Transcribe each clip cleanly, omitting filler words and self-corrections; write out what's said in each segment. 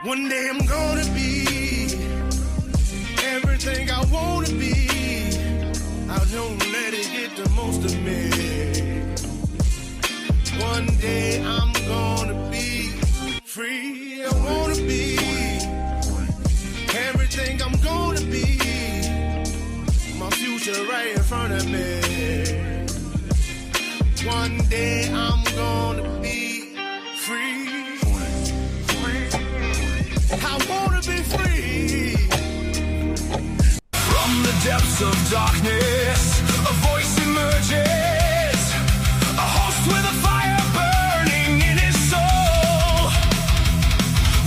One day I'm gonna be everything I wanna be. I don't let it get the most of me. One day I'm gonna be free. I wanna be everything I'm gonna be. My future right in front of me. One day I'm gonna be free. I wanna be free. From the depths of darkness, a voice emerges. A host with a fire burning in his soul.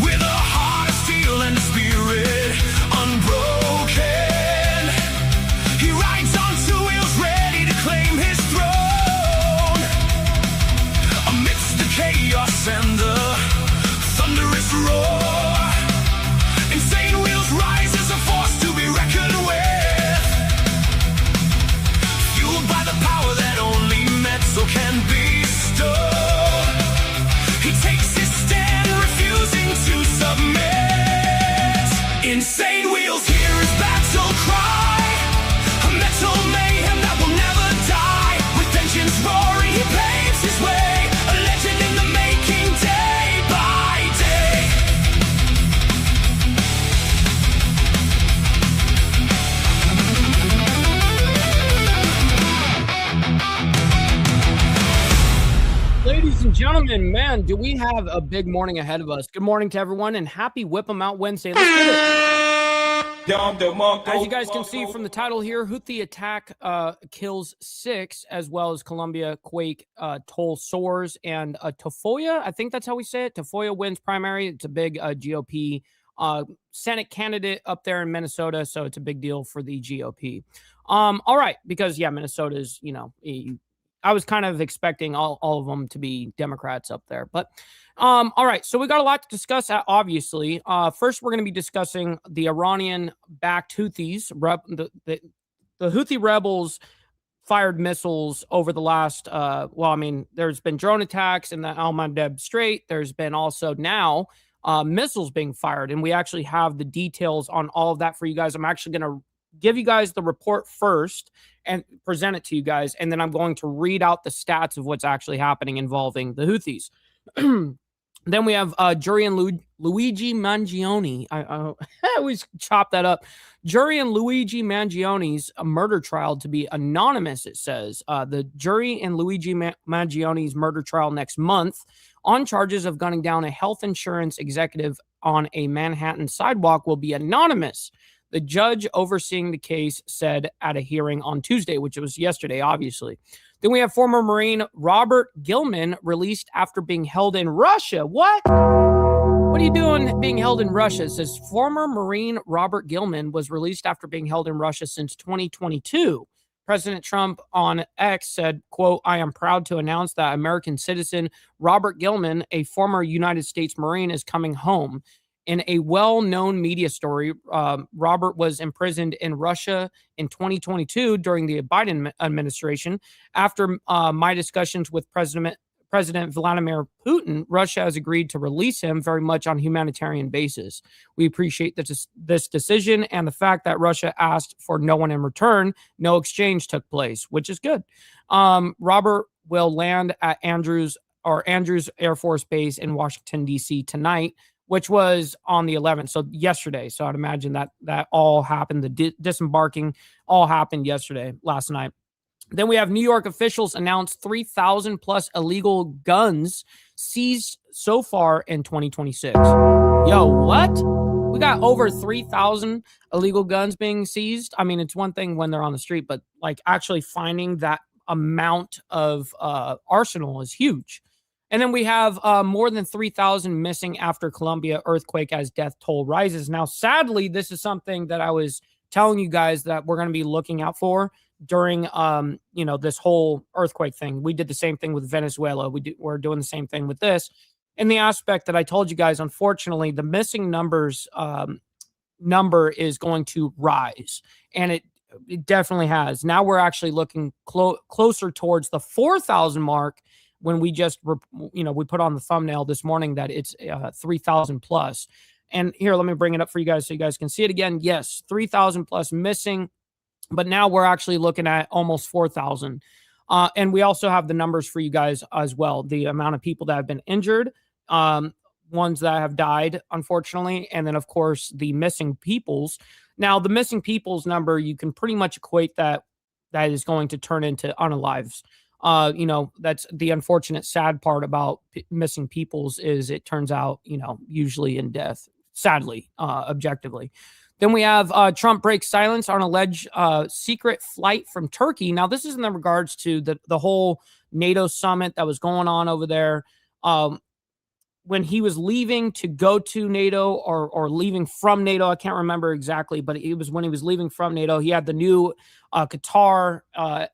With a heart of steel and a spirit unbroken. He rides on two wheels ready to claim his throne. Amidst the chaos and the thunderous roar, insane wheels rise as a force to be reckoned with. Fueled by the power that only metal can bestow. He takes his stand, refusing to submit. Insane wheels hear his battle cry. A metal mayhem that will never die. With vengeance roaring, he paves his way. A legend in the making, day by day. Ladies and gentlemen, man, do we have a big morning ahead of us. Good morning to everyone, and happy Whip 'em Out Wednesday. Let's get it. As you guys can see from the title here, Houthi attack kills 6, as well as Colombia Quake toll Soars, and Tafoya, I think that's how we say it. Tafoya wins primary. It's a big GOP Senate candidate up there in Minnesota, so it's a big deal for the GOP. All right, because, yeah, Minnesota is, I was kind of expecting all of them to be Democrats up there. But all right, so we got a lot to discuss, obviously. First, we're going to be discussing the Iranian-backed Houthis. The Houthi rebels fired missiles over the last, there's been drone attacks in the Al Madeb Strait. There's been also now missiles being fired, and we actually have the details on all of that for you guys. I'm actually going to give you guys the report first and present it to you guys, and then I'm going to read out the stats of what's actually happening involving the Houthis. Then we have Jury and Luigi Mangione. I always chop that up. Jury and Luigi Mangione's murder trial to be anonymous, it says. The jury in Luigi Mangione's murder trial next month on charges of gunning down a health insurance executive on a Manhattan sidewalk will be anonymous. The judge overseeing the case said at a hearing on Tuesday, which was yesterday, obviously. Then we have former Marine Robert Gilman released after being held in Russia. What? What are you doing being held in Russia? It says former Marine Robert Gilman was released after being held in Russia since 2022. President Trump on X said, quote, "I am proud to announce that American citizen Robert Gilman, a former United States Marine, is coming home." In a well-known media story, Robert was imprisoned in Russia in 2022 during the Biden administration. After my discussions with President Vladimir Putin, Russia has agreed to release him very much on humanitarian basis. We appreciate this decision and the fact that Russia asked for no one in return. No exchange took place, which is good. Robert will land at Andrews Air Force Base in Washington, D.C. tonight, which was on the 11th, so yesterday. So I'd imagine that all happened. The disembarking all happened last night. Then we have New York officials announced 3,000 plus illegal guns seized so far in 2026. Yo, what? We got over 3,000 illegal guns being seized. I mean, it's one thing when they're on the street, but like actually finding that amount of arsenal is huge. And then we have more than 3,000 missing after Colombia earthquake as death toll rises. Now, sadly, this is something that I was telling you guys that we're going to be looking out for during, this whole earthquake thing. We did the same thing with Venezuela. We're doing the same thing with this. In the aspect that I told you guys, unfortunately, the missing number is going to rise, and it definitely has. Now we're actually looking closer towards the 4,000 mark. When we just, we put on the thumbnail this morning that it's 3,000 plus. And here, let me bring it up for you guys so you guys can see it again. Yes, 3,000 plus missing, but now we're actually looking at almost 4,000. And we also have the numbers for you guys as well. The amount of people that have been injured, ones that have died, unfortunately, and then, of course, the missing peoples. Now, the missing peoples number, you can pretty much equate that is going to turn into unalives. That's the unfortunate, sad part about missing peoples is it turns out, usually in death, sadly, objectively. Then we have Trump breaks silence on alleged secret flight from Turkey. Now, this is in regards to the whole NATO summit that was going on over there. When he was leaving to go to NATO or leaving from NATO, I can't remember exactly, but it was when he was leaving from NATO. He had the new Qatar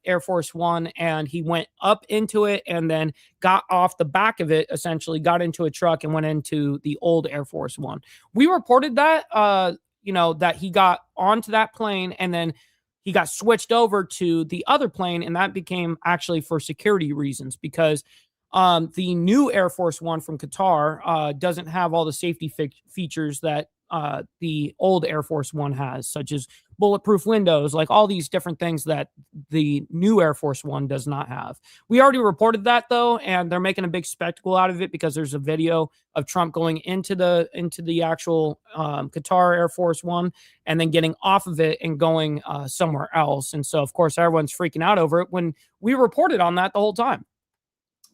Air Force One, and he went up into it and then got off the back of it, essentially got into a truck and went into the old Air Force One. We reported that, that he got onto that plane and then he got switched over to the other plane, and that became actually for security reasons because the new Air Force One from Qatar doesn't have all the safety features that the old Air Force One has, such as bulletproof windows, like all these different things that the new Air Force One does not have. We already reported that, though, and they're making a big spectacle out of it because there's a video of Trump going into the actual Qatar Air Force One and then getting off of it and going somewhere else. And so, of course, everyone's freaking out over it when we reported on that the whole time.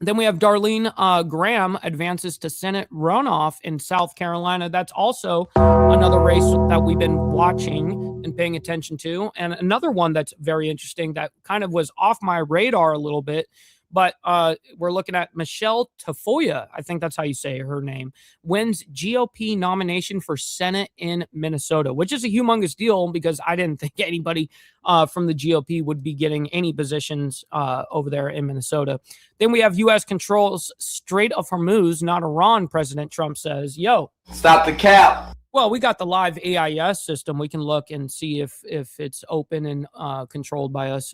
Then we have Darlene Graham advances to Senate runoff in South Carolina. That's also another race that we've been watching and paying attention to. And another one that's very interesting that kind of was off my radar a little bit, but we're looking at Michelle Tafoya, I think that's how you say her name, wins GOP nomination for Senate in Minnesota, which is a humongous deal because I didn't think anybody from the GOP would be getting any positions over there in Minnesota. Then we have U.S. controls Strait of Hormuz, not Iran, President Trump says. Yo. Stop the cap. Well, we got the live AIS system. We can look and see if it's open and controlled by us,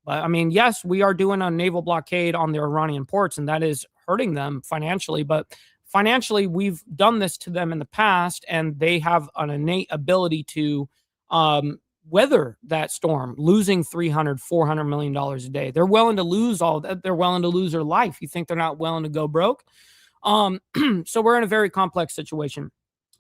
But I mean, yes, we are doing a naval blockade on the Iranian ports, and that is hurting them financially. But financially, we've done this to them in the past, and they have an innate ability to weather that storm, losing $300-400 million a day. They're willing to lose all that. They're willing to lose their life. You think they're not willing to go broke? So we're in a very complex situation.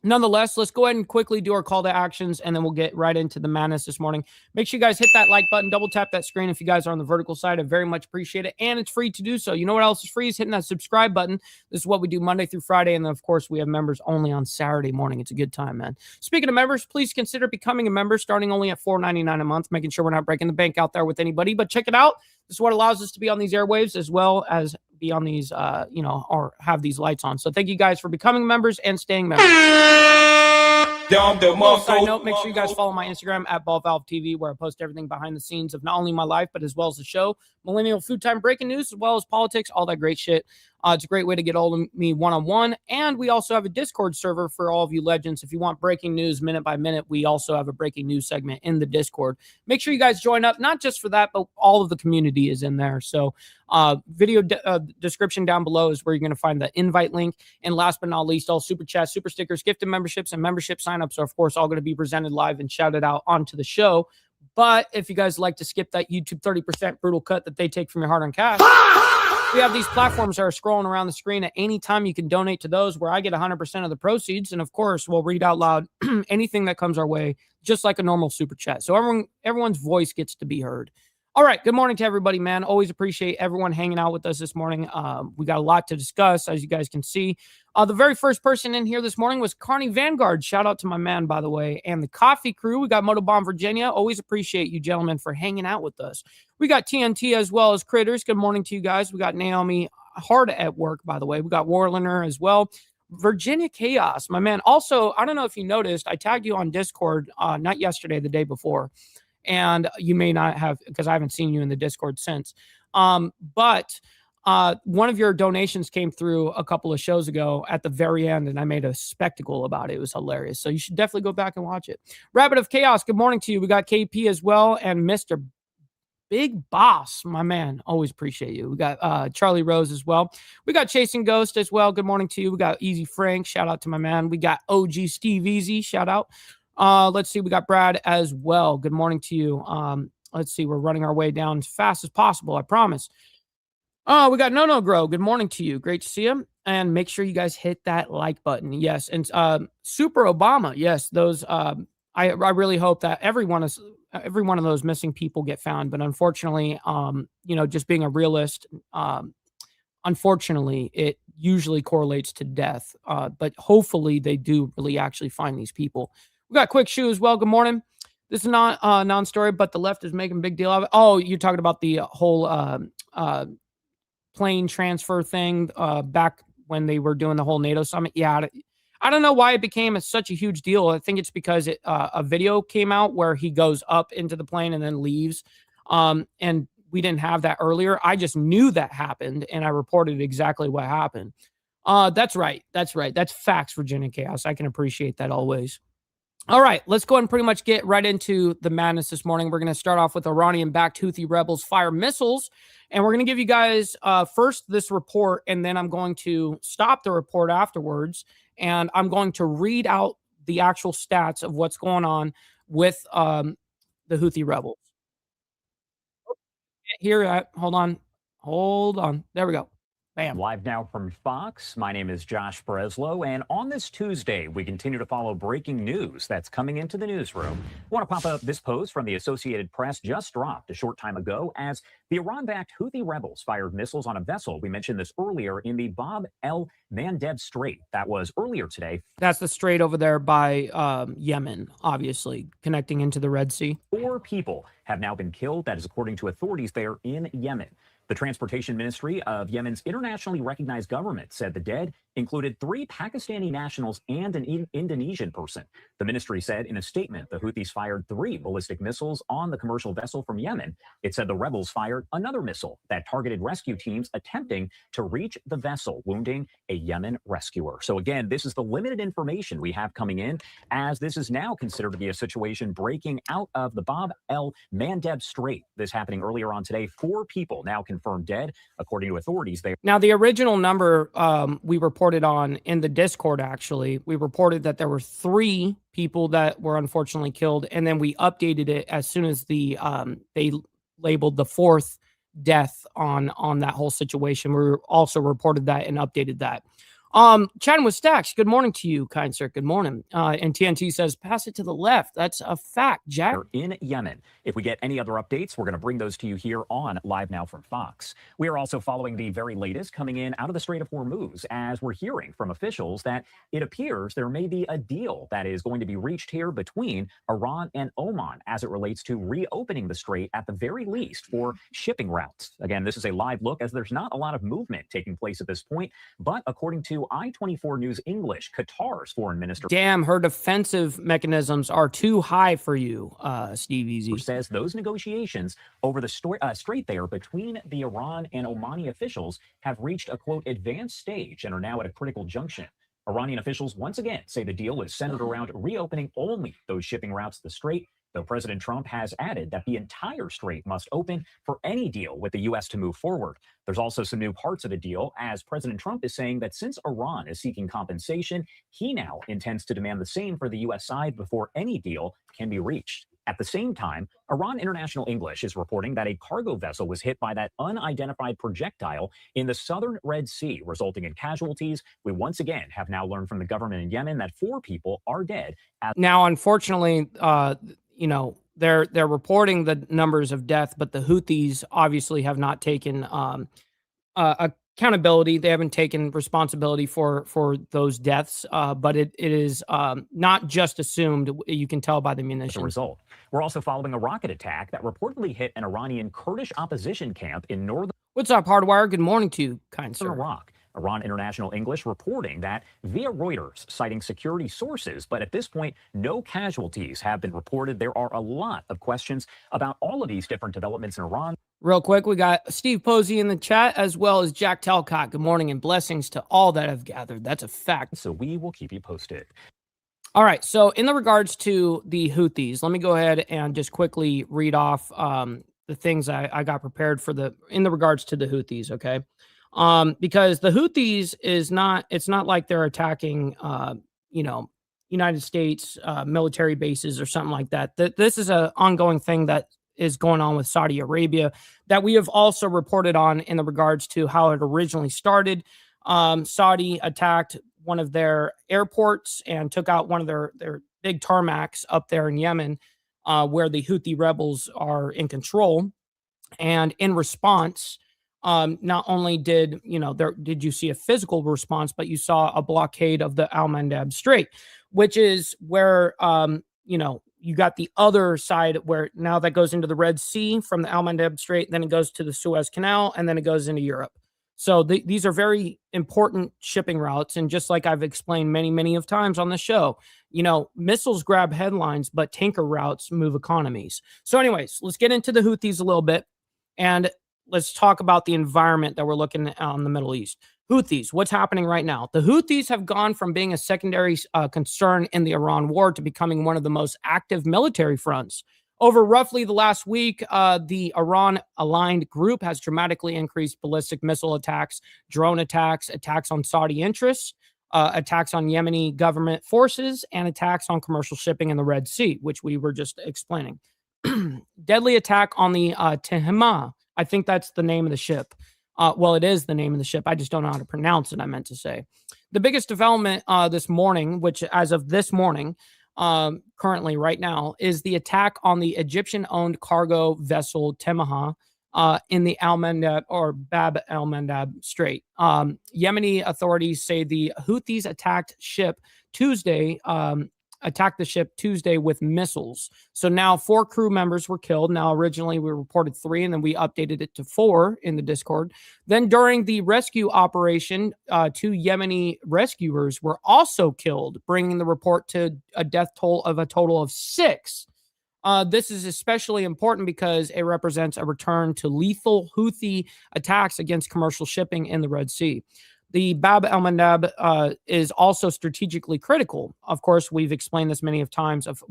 Nonetheless, let's go ahead and quickly do our call to actions, and then we'll get right into the madness this morning. Make sure you guys hit that like button, double tap that screen if you guys are on the vertical side. I very much appreciate it, and it's free to do so. You know what else is free is hitting that subscribe button. This is what we do Monday through Friday, and then, of course, we have members only on Saturday morning. It's a good time, man. Speaking of members, please consider becoming a member, starting only at $4.99 a month, making sure we're not breaking the bank out there with anybody. But check it out. This is what allows us to be on these airwaves as well as be on these, or have these lights on. So thank you guys for becoming members and staying members. Side note, make sure you guys follow my Instagram at BallValveTV, where I post everything behind the scenes of not only my life, but as well as the show, Millennial Food Time breaking news, as well as politics, all that great shit. It's a great way to get hold of me one-on-one. And we also have a Discord server for all of you legends. If you want breaking news minute by minute, we also have a breaking news segment in the Discord. Make sure you guys join up, not just for that, but all of the community is in there. So video description down below is where you're going to find the invite link. And last but not least, all super chats, super stickers, gifted memberships, and membership signups are, of course, all going to be presented live and shouted out onto the show. But if you guys like to skip that YouTube 30% brutal cut that they take from your hard-earned cash, we have these platforms that are scrolling around the screen at any time. You can donate to those where I get 100% of the proceeds. And of course, we'll read out loud anything that comes our way, just like a normal super chat. So everyone's voice gets to be heard. All right. Good morning to everybody, man. Always appreciate everyone hanging out with us this morning. We got a lot to discuss, as you guys can see. The very first person in here this morning was Carney Vanguard. Shout out to my man, by the way. And the coffee crew. We got Motobomb Virginia. Always appreciate you gentlemen for hanging out with us. We got TNT as well as Critters. Good morning to you guys. We got Naomi hard at work, by the way. We got Warliner as well. Virginia Chaos, my man. Also, I don't know if you noticed, I tagged you on Discord, not yesterday, the day before. And you may not have, because I haven't seen you in the Discord since. But one of your donations came through a couple of shows ago at the very end, and I made a spectacle about it. It was hilarious. So you should definitely go back and watch it. Rabbit of Chaos, good morning to you. We got KP as well, and Mr. Big Boss, my man. Always appreciate you. We got Charlie Rose as well. We got Chasing Ghost as well. Good morning to you. We got Easy Frank. Shout out to my man. We got OG Steve Easy. Shout out. Let's see. We got Brad as well. Good morning to you. Let's see. We're running our way down as fast as possible. I promise. We got No Grow. Good morning to you. Great to see you. And make sure you guys hit that like button. Yes. And Super Obama. Yes. Those. I really hope that every one of those missing people get found. But unfortunately, just being a realist, unfortunately, it usually correlates to death. But hopefully they do really actually find these people. We got Quick Shoe as well. Good morning. This is not a non-story, but the left is making a big deal of it. Oh, you're talking about the whole plane transfer thing back when they were doing the whole NATO summit. Yeah, I don't know why it became such a huge deal. I think it's because a video came out where he goes up into the plane and then leaves. And we didn't have that earlier. I just knew that happened, and I reported exactly what happened. That's right. That's right. That's facts, Virginia Chaos. I can appreciate that always. All right, let's go ahead and pretty much get right into the madness this morning. We're going to start off with Iranian-backed Houthi rebels fire missiles, and we're going to give you guys first this report, and then I'm going to stop the report afterwards, and I'm going to read out the actual stats of what's going on with the Houthi rebels. Here, hold on. There we go. Bam. Live now from Fox, my name is Josh Breslow, and on this Tuesday, we continue to follow breaking news that's coming into the newsroom. I want to pop up this post from the Associated Press just dropped a short time ago as the Iran-backed Houthi rebels fired missiles on a vessel. We mentioned this earlier in the Bab el-Mandeb Strait. That was earlier today. That's the strait over there by Yemen, obviously, connecting into the Red Sea. 4 people have now been killed. That is according to authorities there in Yemen. The Transportation Ministry of Yemen's internationally recognized government said the dead included 3 Pakistani nationals and an Indonesian person. The ministry said in a statement the Houthis fired 3 ballistic missiles on the commercial vessel from Yemen. It said the rebels fired another missile that targeted rescue teams attempting to reach the vessel, wounding a Yemen rescuer. So again, this is the limited information we have coming in, as this is now considered to be a situation breaking out of the Bab el-Mandeb Strait. This happening earlier on today. 4 people now confirmed dead, according to authorities there. Now, the original number we reported on in the Discord, actually, we reported that there were 3 people that were unfortunately killed, and then we updated it as soon as they labeled the 4th death on that whole situation. We also reported that and updated that. Chatting with Stacks, good morning to you, kind sir. Good morning. And TNT says, pass it to the left. That's a fact, Jack. In Yemen. If we get any other updates, we're going to bring those to you here on Live Now from Fox. We are also following the very latest coming in out of the Strait of Hormuz, as we're hearing from officials that it appears there may be a deal that is going to be reached here between Iran and Oman as it relates to reopening the strait at the very least for shipping routes. Again, this is a live look as there's not a lot of movement taking place at this point, but according to I-24 News English, Qatar's foreign minister... Damn, her defensive mechanisms are too high for you, Steve Easy. ...says those negotiations over the strait there between the Iran and Omani officials have reached a, quote, advanced stage and are now at a critical junction. Iranian officials once again say the deal is centered around reopening only those shipping routes to the strait, though President Trump has added that the entire strait must open for any deal with the U.S. to move forward. There's also some new parts of the deal, as President Trump is saying that since Iran is seeking compensation, he now intends to demand the same for the U.S. side before any deal can be reached. At the same time, Iran International English is reporting that a cargo vessel was hit by that unidentified projectile in the southern Red Sea, resulting in casualties. We once again have now learned from the government in Yemen that 4 people are dead. Now, unfortunately, they're reporting the numbers of death, but the Houthis obviously have not taken accountability. They haven't taken responsibility for those deaths, but it is not just assumed. You can tell by the munitions. As a result, we're also following a rocket attack that reportedly hit an Iranian Kurdish opposition camp in northern... What's up, Hardwire? Good morning to you, kind sir. Iraq. Iran International English reporting that via Reuters, citing security sources, but at this point, no casualties have been reported. There are a lot of questions about all of these different developments in Iran. Real quick, we got Steve Posey in the chat, as well as Jack Talcott. Good morning and blessings to all that have gathered. That's a fact. So we will keep you posted. All right, so in the regards to the Houthis, let me go ahead and just quickly read off the things I got prepared for in the regards to the Houthis. Okay. Because the Houthis it's not like they're attacking, you know, United States military bases or something like that. This is an ongoing thing that is going on with Saudi Arabia that we have also reported on in the regards to how it originally started. Saudi attacked one of their airports and took out one of their big tarmacs up there in Yemen, where the Houthi rebels are in control. And in response, not only did did you see a physical response, but you saw a blockade of the Al Mandab Strait, which is where you got the other side where now that goes into the Red Sea from the Al Mandab Strait, then it goes to the Suez Canal, and then it goes into Europe. So these are very important shipping routes. And just like I've explained many, many of times on the show, missiles grab headlines, but tanker routes move economies. So anyways, let's get into the Houthis a little bit. And let's talk about the environment that we're looking at in the Middle East. Houthis, what's happening right now? The Houthis have gone from being a secondary concern in the Iran war to becoming one of the most active military fronts. Over roughly the last week, the Iran-aligned group has dramatically increased ballistic missile attacks, drone attacks, attacks on Saudi interests, attacks on Yemeni government forces, and attacks on commercial shipping in the Red Sea, which we were just explaining. Deadly attack on the Tehama. I think that's the name of the ship. Well, it is the name of the ship. I just don't know how to pronounce it, I meant to say. The biggest development this morning, which as of this morning, currently right now, is the attack on the Egyptian-owned cargo vessel Temaha in the Al Mandab or Bab al Mandab Strait. Yemeni authorities say the Houthis attacked the ship Tuesday with missiles. So now 4 crew members were killed. Now, originally we reported 3, and then we updated it to 4 in the Discord. Then during the rescue operation, 2 Yemeni rescuers were also killed, bringing the report to a death toll of a total of 6. This is especially important because it represents a return to lethal Houthi attacks against commercial shipping in the Red Sea. The Bab al-Mandab is also strategically critical. Of course, we've explained this many of times of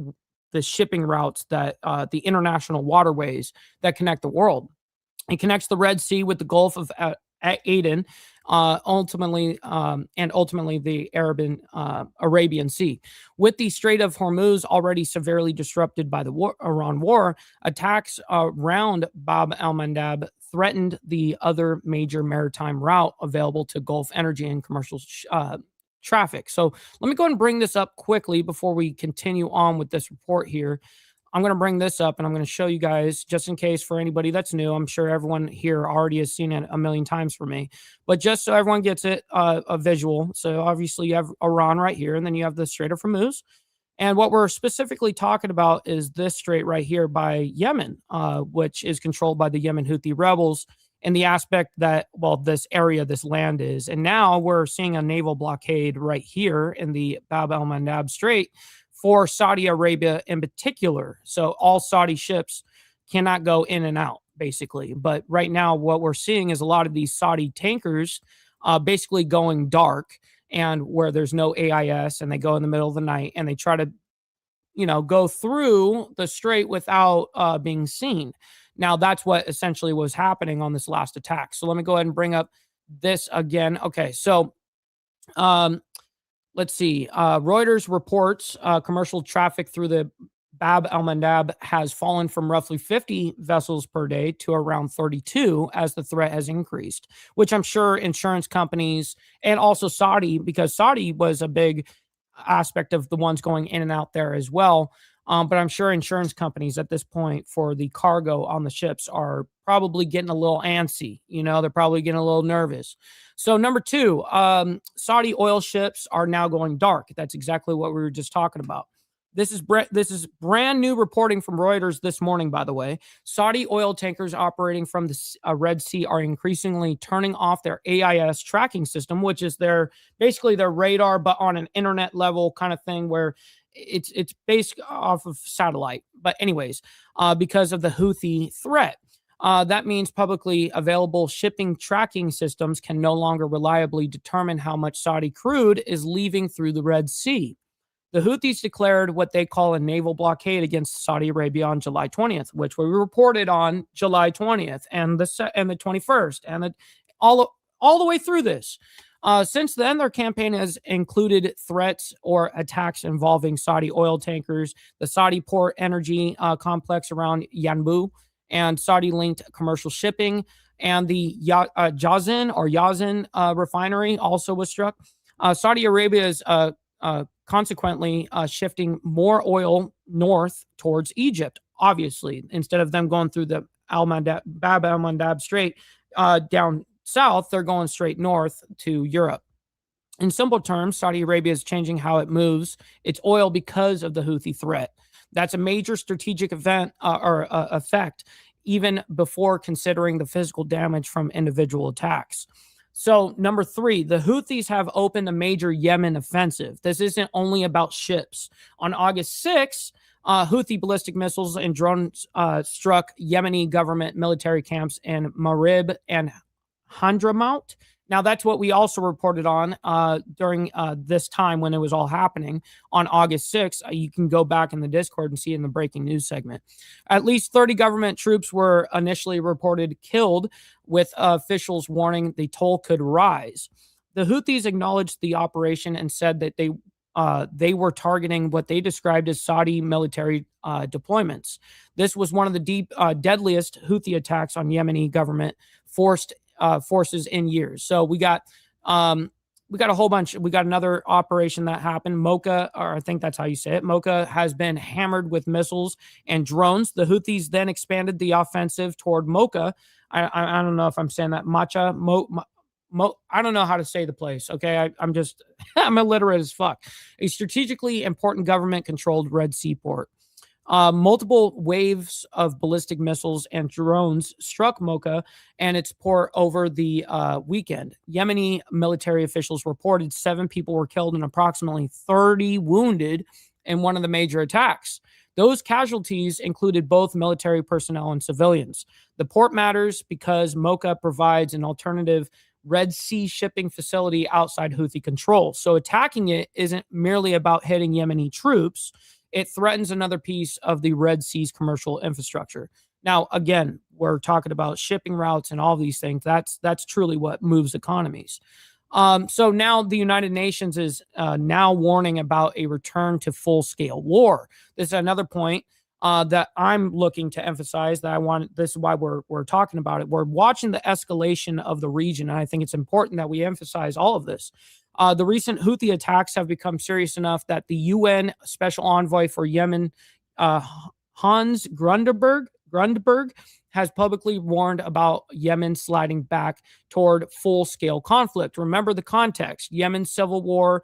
the shipping routes that the international waterways that connect the world. It connects the Red Sea with the Gulf of Aden, ultimately the Arabian Sea. With the Strait of Hormuz already severely disrupted by the Iran war, attacks around Bab al-Mandab threatened the other major maritime route available to Gulf energy and commercial traffic. So let me go ahead and bring this up quickly before we continue on with this report here. I'm going to bring this up and I'm going to show you guys, just in case for anybody that's new. I'm sure everyone here already has seen it a million times for me, but just so everyone gets it, a visual. So obviously you have Iran right here, and then you have the Strait of Hormuz. And what we're specifically talking about is this strait right here by Yemen, which is controlled by the Yemen Houthi rebels in the aspect that, well, this land is. And now we're seeing a naval blockade right here in the Bab al-Mandab Strait for Saudi Arabia in particular. So all Saudi ships cannot go in and out, basically. But right now what we're seeing is a lot of these Saudi tankers basically going dark, and where there's no AIS, and they go in the middle of the night and they try to, go through the strait without being seen. Now, that's what essentially was happening on this last attack. So let me go ahead and bring up this again. Okay, so let's see. Reuters reports commercial traffic through the Bab al-Mandab has fallen from roughly 50 vessels per day to around 32 as the threat has increased, which I'm sure insurance companies and also Saudi, because Saudi was a big aspect of the ones going in and out there as well. But I'm sure insurance companies at this point for the cargo on the ships are probably getting a little antsy. They're probably getting a little nervous. So number 2, Saudi oil ships are now going dark. That's exactly what we were just talking about. This is brand new reporting from Reuters this morning, by the way. Saudi oil tankers operating from the Red Sea are increasingly turning off their AIS tracking system, which is basically their radar, but on an internet level kind of thing where it's based off of satellite. But anyways, because of the Houthi threat. That means publicly available shipping tracking systems can no longer reliably determine how much Saudi crude is leaving through the Red Sea. The Houthis declared what they call a naval blockade against Saudi Arabia on July 20th, which we reported on July 20th and the 21st and all the way through this. Since then, their campaign has included threats or attacks involving Saudi oil tankers, the Saudi port energy complex around Yanbu, and Saudi-linked commercial shipping, and the Yazan refinery also was struck. Saudi Arabia is consequently shifting more oil north towards Egypt, obviously, instead of them going through the Bab al-Mandab Strait down south, they're going straight north to Europe. In simple terms, Saudi Arabia is changing how it moves its oil because of the Houthi threat. That's a major strategic event or effect, even before considering the physical damage from individual attacks. So, number 3, the Houthis have opened a major Yemen offensive. This isn't only about ships. On August 6th, Houthi ballistic missiles and drones struck Yemeni government military camps in Marib and Hadramaut. Now, that's what we also reported on during this time when it was all happening on August 6th. You can go back in the Discord and see in the breaking news segment. At least 30 government troops were initially reported killed, with officials warning the toll could rise. The Houthis acknowledged the operation and said that they were targeting what they described as Saudi military deployments. This was one of the deadliest Houthi attacks on Yemeni government forces in years. So we got a whole bunch. We got another operation that happened. Mocha, or I think that's how you say it. Mocha has been hammered with missiles and drones. The Houthis then expanded the offensive toward Mocha. I don't know if I'm saying that. I don't know how to say the place. Okay. I'm illiterate as fuck. A strategically important government controlled Red Sea port. Multiple waves of ballistic missiles and drones struck Mocha and its port over the weekend. Yemeni military officials reported 7 people were killed and approximately 30 wounded in one of the major attacks. Those casualties included both military personnel and civilians. The port matters because Mocha provides an alternative Red Sea shipping facility outside Houthi control. So attacking it isn't merely about hitting Yemeni troops. It threatens another piece of the Red Sea's commercial infrastructure. Now, again, we're talking about shipping routes and all these things. That's truly what moves economies. So now the United Nations is now warning about a return to full-scale war. This is another point that I'm looking to emphasize that I want. This is why we're talking about it. We're watching the escalation of the region, and I think it's important that we emphasize all of this. The recent Houthi attacks have become serious enough that the UN Special Envoy for Yemen, Hans Grundberg, has publicly warned about Yemen sliding back toward full-scale conflict. Remember the context. Yemen's civil war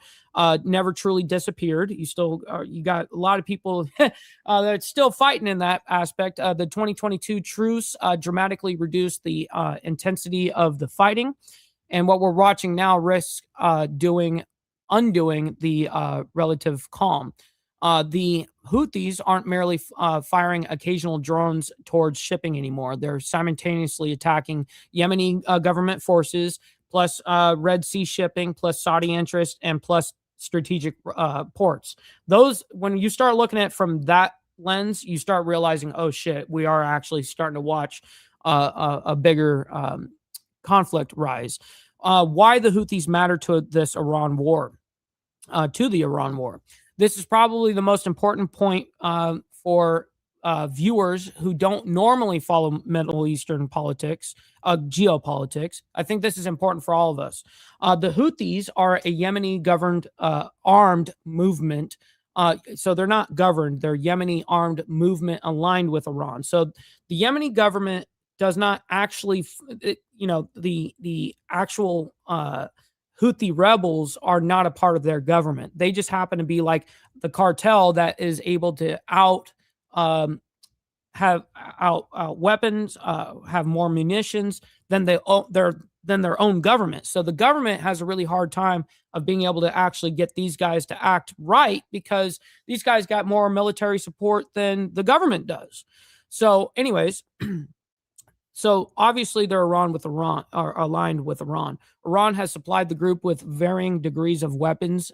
never truly disappeared. You got a lot of people that's still fighting in that aspect. The 2022 truce dramatically reduced the intensity of the fighting. And what we're watching now risks undoing the relative calm. The Houthis aren't merely firing occasional drones towards shipping anymore. They're simultaneously attacking Yemeni government forces, plus Red Sea shipping, plus Saudi interest, and plus strategic ports. Those, when you start looking at it from that lens, you start realizing, oh shit, we are actually starting to watch a bigger conflict rise. Why the Houthis matter to this Iran war, to the Iran war. This is probably the most important point for viewers who don't normally follow Middle Eastern politics, geopolitics. I think this is important for all of us. The Houthis are a Yemeni-governed armed movement. So they're not governed. They're Yemeni armed movement aligned with Iran. So the Yemeni government does not actually, the actual Houthi rebels are not a part of their government. They just happen to be like the cartel that is able to have weapons, have more munitions than their own government. So the government has a really hard time of being able to actually get these guys to act right because these guys got more military support than the government does. So anyways, So obviously they're aligned with Iran. Iran has supplied the group with varying degrees of weapons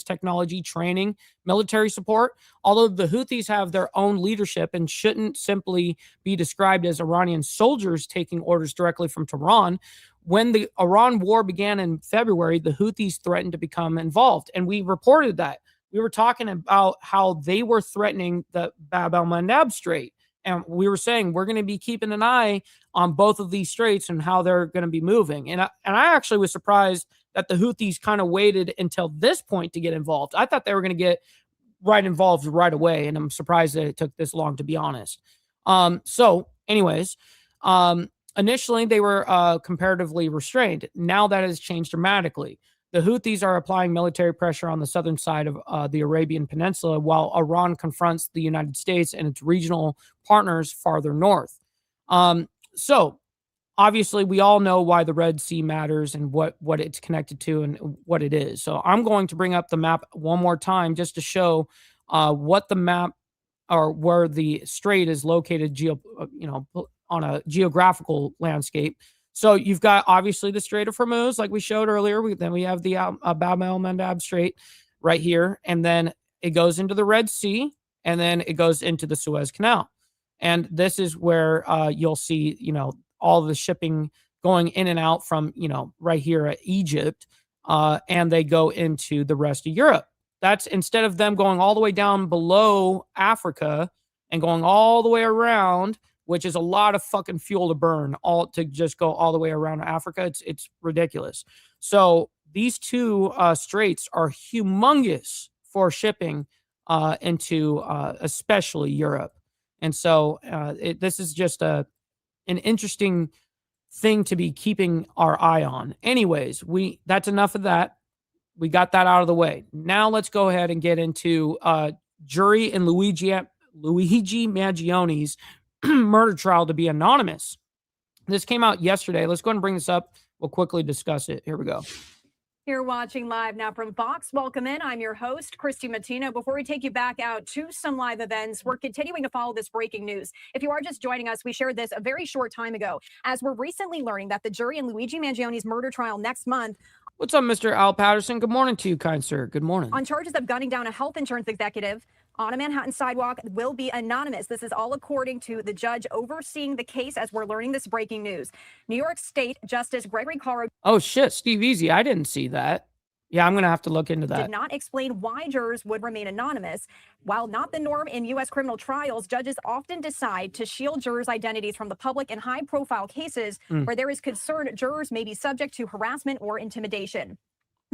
technology, training, military support. Although the Houthis have their own leadership and shouldn't simply be described as Iranian soldiers taking orders directly from Tehran. When the Iran war began in February, the Houthis threatened to become involved, and we reported that. We were talking about how they were threatening the Bab el-Mandab Strait. And we were saying we're going to be keeping an eye on both of these straits and how they're going to be moving. And I actually was surprised that the Houthis kind of waited until this point to get involved. I thought they were going to get involved right away, and I'm surprised that it took this long, to be honest. Initially they were comparatively restrained. Now that has changed dramatically. The Houthis are applying military pressure on the southern side of the Arabian Peninsula, while Iran confronts the United States and its regional partners farther north. So obviously we all know why the Red Sea matters and what it's connected to and what it is. So I'm going to bring up the map one more time just to show what the map, or where the strait is located on a geographical landscape. So you've got obviously the Strait of Hormuz, like we showed earlier. Then we have the Bab el-Mandab Strait right here, and then it goes into the Red Sea, and then it goes into the Suez Canal. And this is where you'll see, all the shipping going in and out from, right here at Egypt, and they go into the rest of Europe. That's instead of them going all the way down below Africa and going all the way around, which is a lot of fucking fuel to burn, all to just go all the way around Africa. It's ridiculous. So these two straits are humongous for shipping into especially Europe. And so this is just an interesting thing to be keeping our eye on. Anyways, that's enough of that. We got that out of the way. Now let's go ahead and get into jury and Luigi Mangioni's murder trial to be anonymous. This came out yesterday. Let's go ahead and bring this up. We'll quickly discuss it. Here we go. You're watching live now from Fox. Welcome in. I'm your host, Christy Matino. Before we take you back out to some live events, we're continuing to follow this breaking news. If you are just joining us, we shared this a very short time ago, as we're recently learning that the jury in Luigi Mangioni's murder trial next month. What's up, Mr. Al Patterson? Good morning to you, kind sir. Good morning. On charges of gunning down a health insurance executive on a Manhattan sidewalk will be anonymous. This is all according to the judge overseeing the case as we're learning this breaking news. New York State Justice Gregory Caro. Oh, shit. Steve Easy. I didn't see that. Yeah, I'm going to have to look into that. Did not explain why jurors would remain anonymous. While not the norm in U.S. criminal trials, judges often decide to shield jurors' identities from the public in high-profile cases where there is concern jurors may be subject to harassment or intimidation.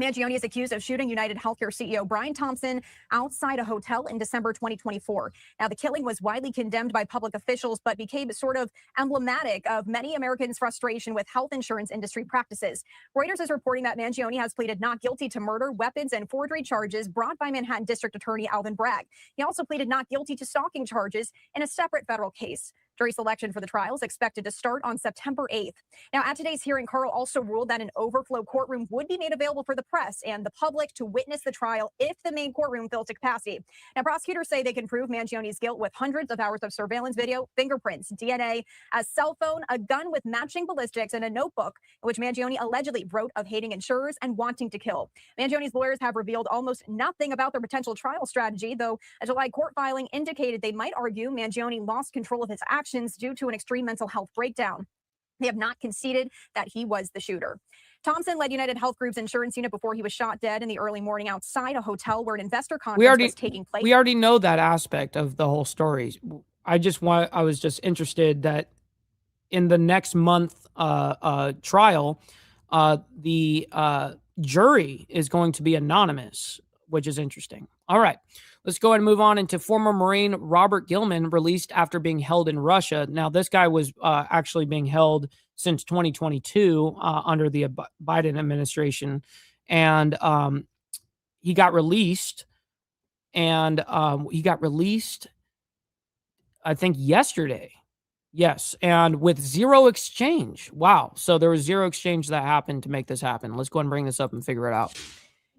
Mangioni is accused of shooting United Healthcare CEO Brian Thompson outside a hotel in December 2024. Now, the killing was widely condemned by public officials, but became sort of emblematic of many Americans' frustration with health insurance industry practices. Reuters is reporting that Mangioni has pleaded not guilty to murder, weapons, and forgery charges brought by Manhattan District Attorney Alvin Bragg. He also pleaded not guilty to stalking charges in a separate federal case. Jury selection for the trial is expected to start on September 8th. Now, at today's hearing, Carl also ruled that an overflow courtroom would be made available for the press and the public to witness the trial if the main courtroom fills to capacity. Now, prosecutors say they can prove Mangioni's guilt with hundreds of hours of surveillance video, fingerprints, DNA, a cell phone, a gun with matching ballistics, and a notebook in which Mangioni allegedly wrote of hating insurers and wanting to kill. Mangioni's lawyers have revealed almost nothing about their potential trial strategy, though a July court filing indicated they might argue Mangioni lost control of his actions due to an extreme mental health breakdown. They have not conceded that he was the shooter. Thompson led United Health Group's insurance unit before he was shot dead in the early morning outside a hotel where an investor conference was taking place. We already know that aspect of the whole story. I was just interested that in the next month trial, the jury is going to be anonymous, which is interesting. All right. Let's go ahead and move on into former Marine Robert Gilman, released after being held in Russia. Now, this guy was actually being held since 2022 under the Biden administration. And he got released. And I think, yesterday. Yes. And with zero exchange. Wow. So there was zero exchange that happened to make this happen. Let's go ahead and bring this up and figure it out.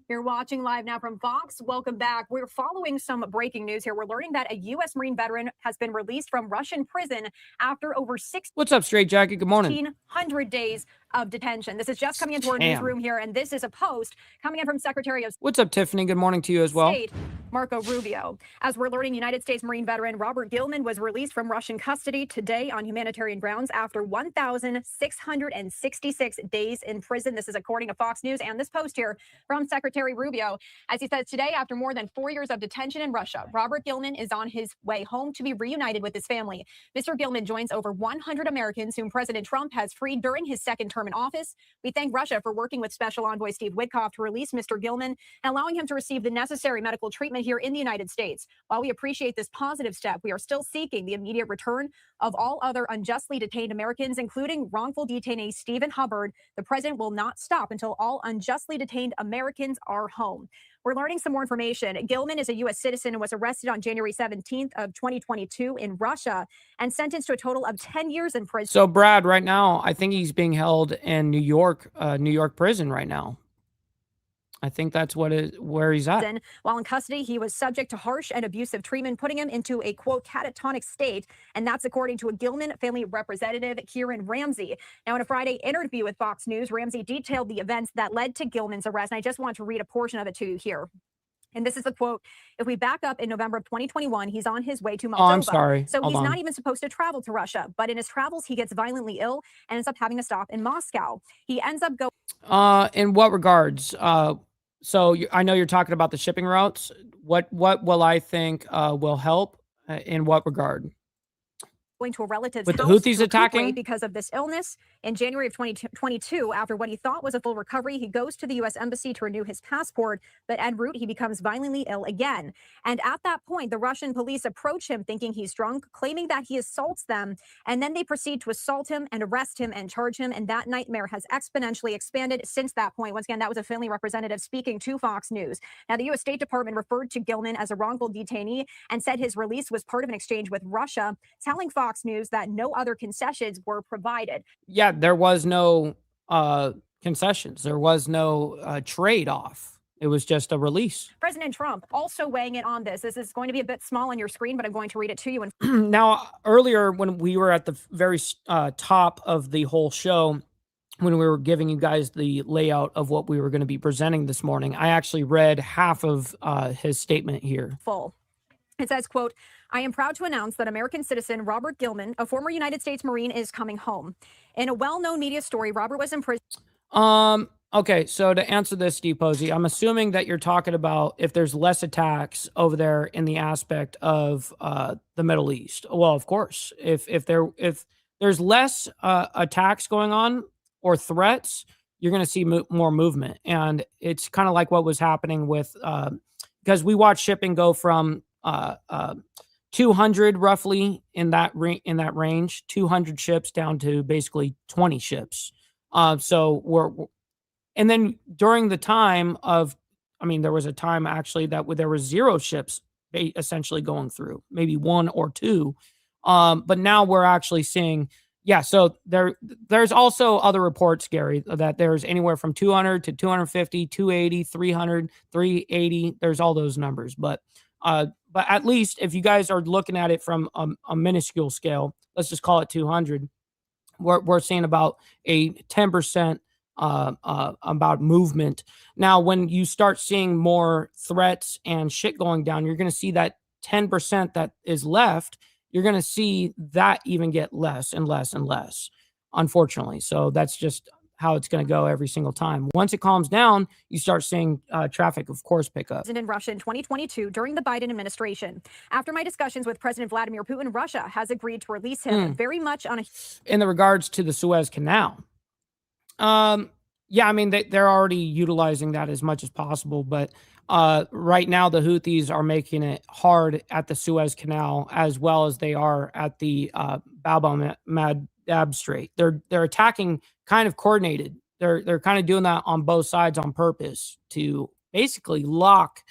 You're watching live now from Fox. Welcome back. We're following some breaking news here. We're learning that a U.S. Marine veteran has been released from Russian prison after over 1600 What's up, Straight Jacket? Good morning. days of detention. This is just coming into our newsroom here, and this is a post coming in from Secretary of What's up, Tiffany? Good morning to you as well. State Marco Rubio. As we're learning, United States Marine veteran Robert Gilman was released from Russian custody today on humanitarian grounds after 1,666 days in prison. This is according to Fox News and this post here from Secretary Rubio. As he says today, after more than 4 years of detention in Russia, Robert Gilman is on his way home to be reunited with his family. Mr. Gilman joins over 100 Americans whom President Trump has freed during his second term in office. We thank Russia for working with Special Envoy Steve Witkoff to release Mr. Gilman and allowing him to receive the necessary medical treatment here in the United States. While we appreciate this positive step, we are still seeking the immediate return of all other unjustly detained Americans, including wrongful detainee Stephen Hubbard. The president will not stop until all unjustly detained Americans are home. We're learning some more information. Gilman is a U.S. citizen and was arrested on January 17th of 2022 in Russia and sentenced to a total of 10 years in prison. So, Brad, right now, I think he's being held in New York prison right now. I think that's where he's at. While in custody, he was subject to harsh and abusive treatment, putting him into a, quote, catatonic state. And that's according to a Gilman family representative, Kieran Ramsey. Now, in a Friday interview with Fox News, Ramsey detailed the events that led to Gilman's arrest. And I just want to read a portion of it to you here. And this is the quote: "If we back up in November of 2021, he's on his way to Moldova. Oh, I'm sorry. So he's not even supposed to travel to Russia. But in his travels, he gets violently ill and ends up having to stop in Moscow. He ends up going..." In what regards? So I know you're talking about the shipping routes. What will I think will help in what regard? Going to a relative's with the house Houthis attacking because of this illness. In January of 2022, after what he thought was a full recovery, he goes to the U.S. Embassy to renew his passport, but en route, he becomes violently ill again. And at that point, the Russian police approach him thinking he's drunk, claiming that he assaults them, and then they proceed to assault him and arrest him and charge him, and that nightmare has exponentially expanded since that point. Once again, that was a family representative speaking to Fox News. Now, the U.S. State Department referred to Gilman as a wrongful detainee and said his release was part of an exchange with Russia, telling Fox News that no other concessions were provided. Yeah, there was no concessions. There was no trade-off. It was just a release. President Trump also weighing in on this. This is going to be a bit small on your screen, but I'm going to read it to you. Now, earlier when we were at the very top of the whole show, when we were giving you guys the layout of what we were going to be presenting this morning, I actually read half of his statement here. Full. It says, quote, "I am proud to announce that American citizen Robert Gilman, a former United States Marine, is coming home. In a well-known media story, Robert was in prison." Okay, so to answer this, Steve Posey, I'm assuming that you're talking about if there's less attacks over there in the aspect of the Middle East. Well, of course, if there's less attacks going on or threats, you're going to see more movement, and it's kind of like what was happening with because we watched shipping go from 200 roughly in that range, 200 ships down to basically 20 ships. So and then during the time of, there was a time actually that there was 0 ships essentially going through, maybe 1 or 2. But now we're actually seeing, so there's also other reports, Gary, that there's anywhere from 200 to 250, 280, 300, 380. There's all those numbers, but at least if you guys are looking at it from a minuscule scale, let's just call it 200. We're seeing about a 10% about movement. Now, when you start seeing more threats and shit going down, you're going to see that 10% that is left. You're going to see that even get less and less and less, unfortunately. So that's just how it's going to go every single time. Once it calms down, you start seeing traffic, of course, pick up. In Russia in 2022 during the Biden administration. After my discussions with President Vladimir Putin, Russia has agreed to release him very much on in the regards to the Suez Canal. They're already utilizing that as much as possible, but right now the Houthis are making it hard at the Suez Canal as well as they are at the Bab el-Mandeb Strait. They're attacking kind of coordinated. They're kind of doing that on both sides on purpose to basically lock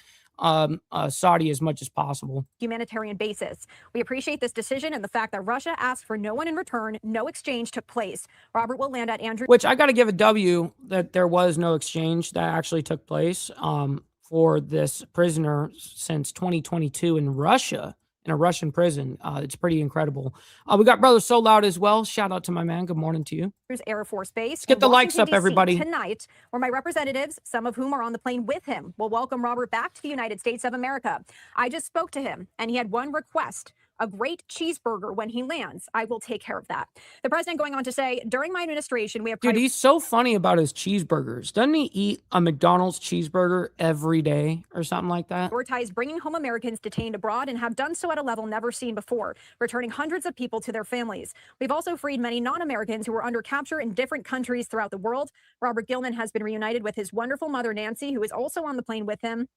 Saudi as much as possible. Humanitarian basis. We appreciate this decision and the fact that Russia asked for no one in return. No exchange took place. Robert will land at Andrew. Which I got to give a W that there was no exchange that actually took place for this prisoner since 2022 in Russia, in a Russian prison. It's pretty incredible. We got Brother So Loud as well. Shout out to my man. Good morning to you. Air Force Base. Let's get the likes up, everybody. Tonight, where my representatives, some of whom are on the plane with him, will welcome Robert back to the United States of America. I just spoke to him, and he had one request: a great cheeseburger when he lands. I will take care of that. The president going on to say, during my administration, we have... Dude, he's so funny about his cheeseburgers. Doesn't he eat a McDonald's cheeseburger every day or something like that? ...prioritized bringing home Americans detained abroad and have done so at a level never seen before, returning hundreds of people to their families. We've also freed many non-Americans who were under capture in different countries throughout the world. Robert Gilman has been reunited with his wonderful mother, Nancy, who is also on the plane with him,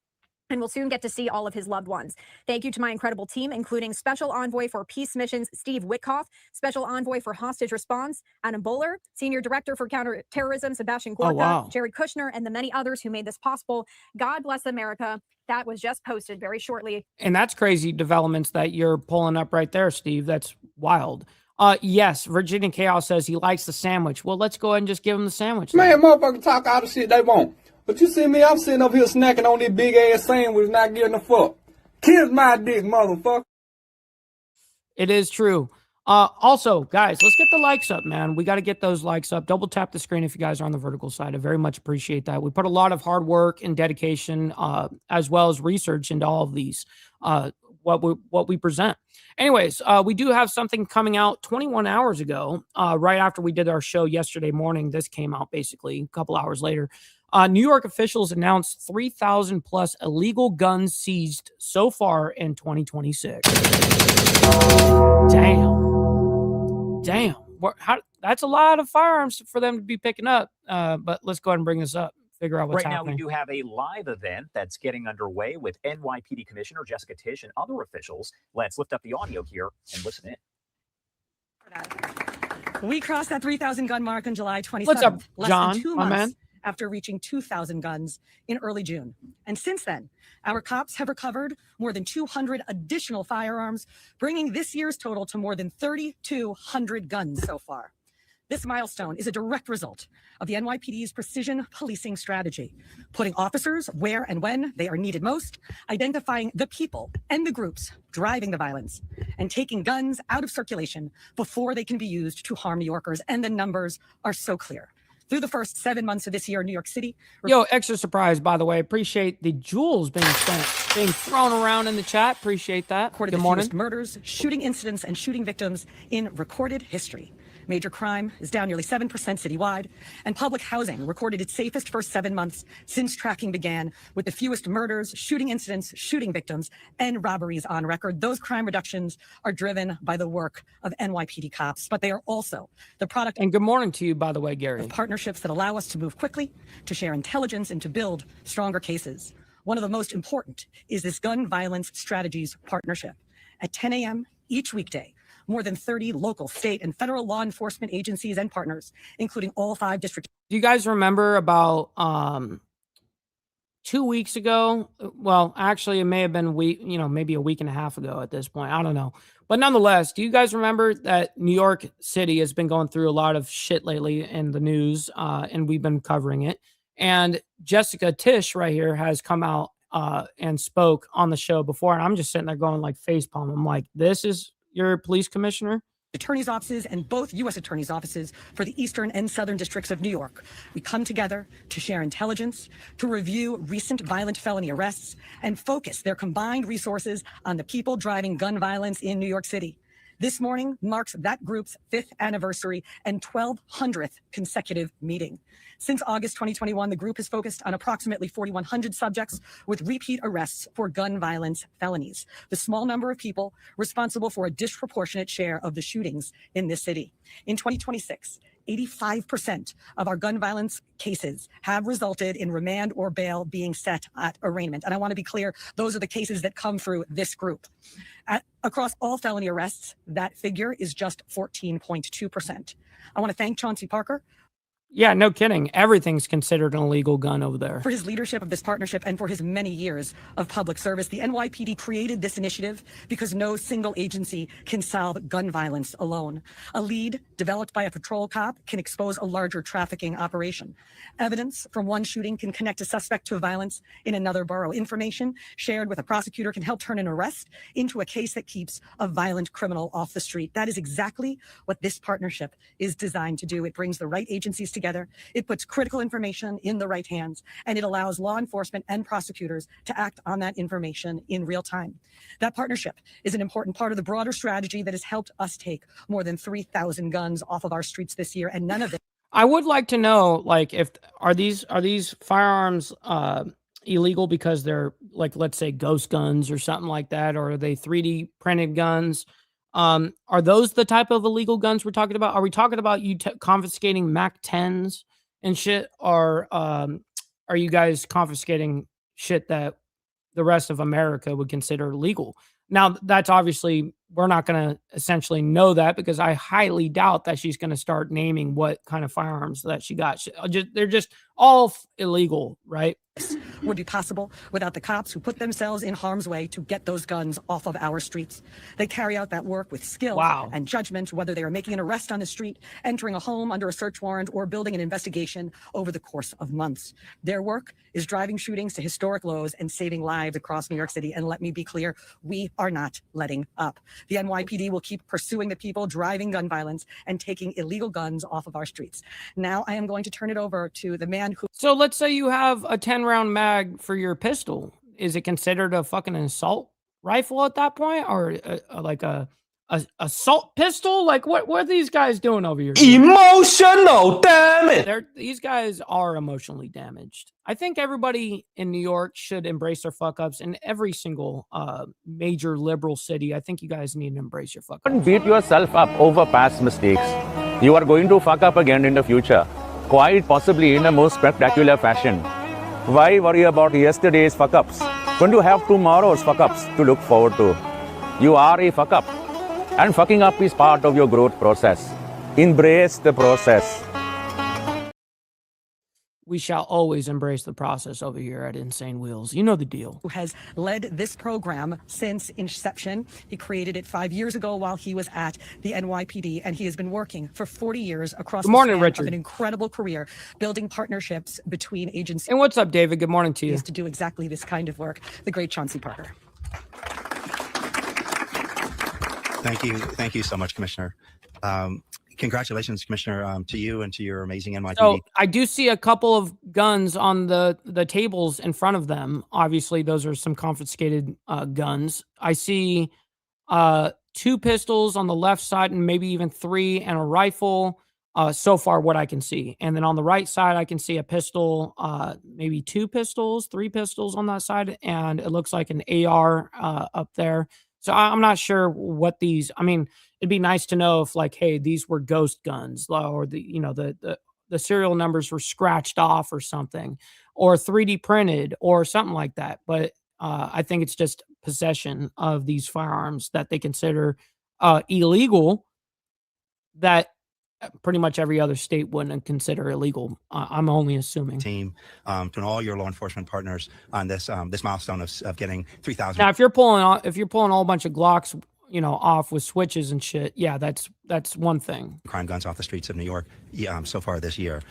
and will soon get to see all of his loved ones. Thank you to my incredible team, including Special Envoy for Peace Missions, Steve Witkoff, Special Envoy for Hostage Response, Adam Bowler, Senior Director for Counterterrorism, Sebastian Gorka, Jared Kushner, and the many others who made this possible. God bless America. That was just posted very shortly. And that's crazy developments that you're pulling up right there, Steve. That's wild. Yes, Virginia Chaos says he likes the sandwich. Well, let's go ahead and just give him the sandwich. Man, motherfuckers talk all the shit they want. But you see me, I'm sitting up here snacking on this big ass sandwich, not getting a fuck. Kiss my dick, motherfucker. It is true. Also, guys, let's get the likes up, man. We got to get those likes up. Double tap the screen if you guys are on the vertical side. I very much appreciate that. We put a lot of hard work and dedication, as well as research into all of these, what we present. Anyways, we do have something coming out 21 hours ago, right after we did our show yesterday morning. This came out basically a couple hours later. New York officials announced 3,000 plus illegal guns seized so far in 2026. Damn. That's a lot of firearms for them to be picking up. But let's go ahead and bring this up. Figure out what's happening. Right now, we do have a live event that's getting underway with NYPD Commissioner Jessica Tisch and other officials. Let's lift up the audio here and listen in. We crossed that 3,000 gun mark on July 27th. What's up, John? Less than 2 months after reaching 2,000 guns in early June. And since then, our cops have recovered more than 200 additional firearms, bringing this year's total to more than 3,200 guns so far. This milestone is a direct result of the NYPD's precision policing strategy, putting officers where and when they are needed most, identifying the people and the groups driving the violence, and taking guns out of circulation before they can be used to harm New Yorkers. And the numbers are so clear. Through the first 7 months of this year in New York City. Yo, extra surprise, by the way. Appreciate the jewels being thrown around in the chat. Appreciate that. Good morning. Murders, shooting incidents, and shooting victims in recorded history. Major crime is down nearly 7% citywide, and public housing recorded its safest first 7 months since tracking began, with the fewest murders, shooting incidents, shooting victims, and robberies on record. Those crime reductions are driven by the work of NYPD cops, but they are also the product. And good morning to you, by the way, Gary. Of partnerships that allow us to move quickly, to share intelligence, and to build stronger cases. One of the most important is this Gun Violence Strategies Partnership. At 10 a.m. each weekday, more than 30 local, state, and federal law enforcement agencies and partners, including all 5 districts. Do you guys remember about 2 weeks ago? Well, actually, it may have been maybe a week and a half ago at this point. I don't know. But nonetheless, do you guys remember that New York City has been going through a lot of shit lately in the news, and we've been covering it. And Jessica Tisch right here has come out and spoke on the show before, and I'm just sitting there going like facepalm. I'm like, this is your police commissioner? Attorney's offices and both U.S. attorney's offices for the eastern and southern districts of New York. We come together to share intelligence, to review recent violent felony arrests, and focus their combined resources on the people driving gun violence in New York City. This morning marks that group's 5th anniversary and 1,200th consecutive meeting. Since August 2021, the group has focused on approximately 4,100 subjects with repeat arrests for gun violence felonies, the small number of people responsible for a disproportionate share of the shootings in this city. In 2026, 85% of our gun violence cases have resulted in remand or bail being set at arraignment. And I want to be clear, those are the cases that come through this group. Across all felony arrests, that figure is just 14.2%. I want to thank Chauncey Parker. Yeah, no kidding. Everything's considered an illegal gun over there. For his leadership of this partnership and for his many years of public service, the NYPD created this initiative because no single agency can solve gun violence alone. A lead developed by a patrol cop can expose a larger trafficking operation. Evidence from one shooting can connect a suspect to violence in another borough. Information shared with a prosecutor can help turn an arrest into a case that keeps a violent criminal off the street. That is exactly what this partnership is designed to do. It brings the right agencies together, it puts critical information in the right hands, and it allows law enforcement and prosecutors to act on that information in real time. That partnership is an important part of the broader strategy that has helped us take more than 3,000 guns off of our streets this year, and none of it. I would like to know, like, if are these firearms illegal because they're, like, let's say ghost guns or something like that, or are they 3D printed guns? Are those the type of illegal guns we're talking about? Are we talking about you confiscating Mac 10s and shit, or are you guys confiscating shit that the rest of America would consider legal? Now, that's obviously, we're not going to essentially know that, because I highly doubt that she's going to start naming what kind of firearms that she got. They're just all illegal, right? Would be possible without the cops who put themselves in harm's way to get those guns off of our streets. They carry out that work with skill and judgment, whether they are making an arrest on the street, entering a home under a search warrant, or building an investigation over the course of months. Their work is driving shootings to historic lows and saving lives across New York City. And let me be clear, we are not letting up. The NYPD will keep pursuing the people driving gun violence and taking illegal guns off of our streets. Now I am going to turn it over to the man who... So let's say you have a 10-round mag for your pistol. Is it considered a fucking assault rifle at that point, or like a assault pistol? Like, what are these guys doing over here? Emotional damage. These guys are emotionally damaged. I think everybody in New York should embrace their fuck ups. In every single major liberal city, I think you guys need to embrace your fuck ups. Don't beat yourself up over past mistakes. You are going to fuck up again in the future, quite possibly in a most spectacular fashion. Why worry about yesterday's fuck ups when you have tomorrow's fuck ups to look forward to? You are a fuck up, and fucking up is part of your growth process. Embrace the process. We shall always embrace the process over here at Insane Wheels. You know the deal. Who has led this program since inception. He created it 5 years ago while he was at the NYPD, and he has been working for 40 years across Good morning, the span Richard. of an incredible career, building partnerships between agencies. And what's up, David? Good morning to you. To do exactly this kind of work. The great Chauncey Parker. Thank you so much, Commissioner. Congratulations, Commissioner, to you and to your amazing NYPD. So I do see a couple of guns on the tables in front of them. Obviously, those are some confiscated guns. I see 2 pistols on the left side, and maybe even 3, and a rifle. So far, what I can see. And then on the right side, I can see a pistol, maybe 2 pistols, 3 pistols on that side, and it looks like an AR up there. So I'm not sure what these, I mean, it'd be nice to know if, like, hey, these were ghost guns, or the serial numbers were scratched off or something, or 3D printed or something like that. But I think it's just possession of these firearms that they consider illegal, that pretty much every other state wouldn't consider illegal. I'm only assuming. Team, to all your law enforcement partners on this this milestone of getting 3,000. Now, if you're pulling a whole bunch of Glocks, off with switches and shit, yeah, that's one thing. Crime guns off the streets of New York, so far this year.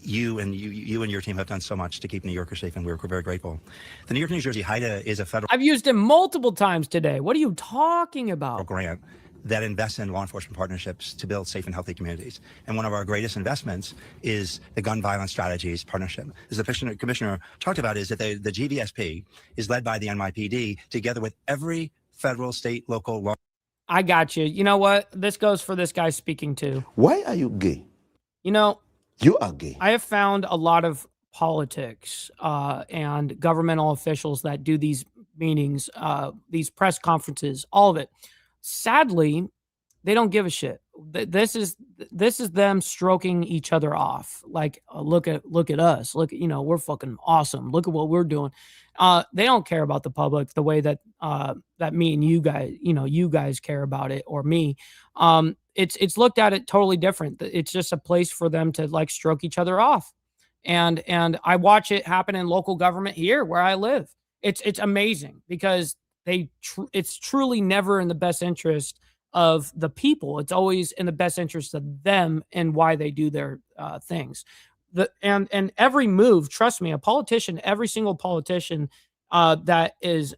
You and your team have done so much to keep New Yorkers safe, and we're very grateful. The New York, New Jersey HIDA is a federal. I've used it multiple times today. What are you talking about? Grant that invests in law enforcement partnerships to build safe and healthy communities. And one of our greatest investments is the Gun Violence Strategies Partnership. As the Commissioner talked about, is that the GVSP is led by the NYPD together with every federal, state, local law. I got you. You know what? This goes for this guy speaking too. Why are you gay? You are gay. I have found a lot of politics and governmental officials that do these meetings, these press conferences, all of it. Sadly, they don't give a shit. This is them stroking each other off. Like, look at us. Look, we're fucking awesome. Look at what we're doing. They don't care about the public the way that that me and you guys, you guys care about it, or me. it's looked at it totally different. It's just a place for them to like stroke each other off. And I watch it happen in local government here where I live. It's amazing because it's truly never in the best interest of the people. It's always in the best interest of them and why they do their things. And every move, trust me, every single politician that is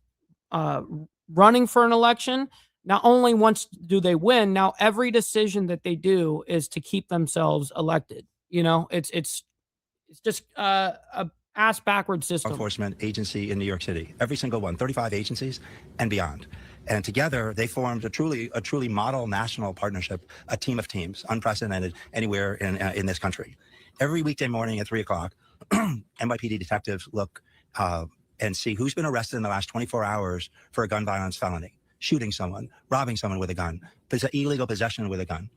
running for an election, not only once do they win, now every decision that they do is to keep themselves elected. You know, it's just a ass backward system. Enforcement agency in New York City, every single one, 35 agencies and beyond. And together they formed a truly model national partnership, a team of teams, unprecedented anywhere in this country. Every weekday morning at 3 o'clock, NYPD detectives look and see who's been arrested in the last 24 hours for a gun violence felony, shooting someone, robbing someone with a gun, illegal possession with a gun.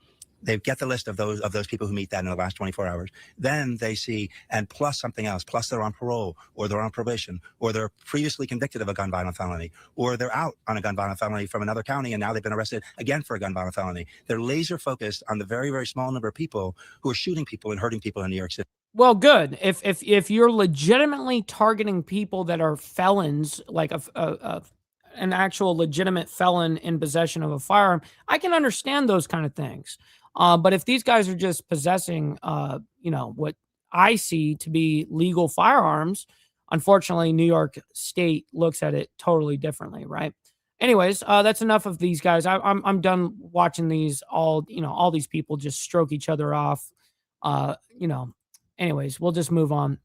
They get the list of those people who meet that in the last 24 hours. Then they see, and plus something else, plus they're on parole, or they're on probation, or they're previously convicted of a gun violent felony, or they're out on a gun violent felony from another county, and now they've been arrested again for a gun violent felony. They're laser focused on the very, very small number of people who are shooting people and hurting people in New York City. Well, good. If you're legitimately targeting people that are felons, like an actual legitimate felon in possession of a firearm, I can understand those kind of things. But if these guys are just possessing, what I see to be legal firearms, unfortunately, New York State looks at it totally differently, right? Anyways, that's enough of these guys. I'm done watching these all these people just stroke each other off. Anyways, we'll just move on.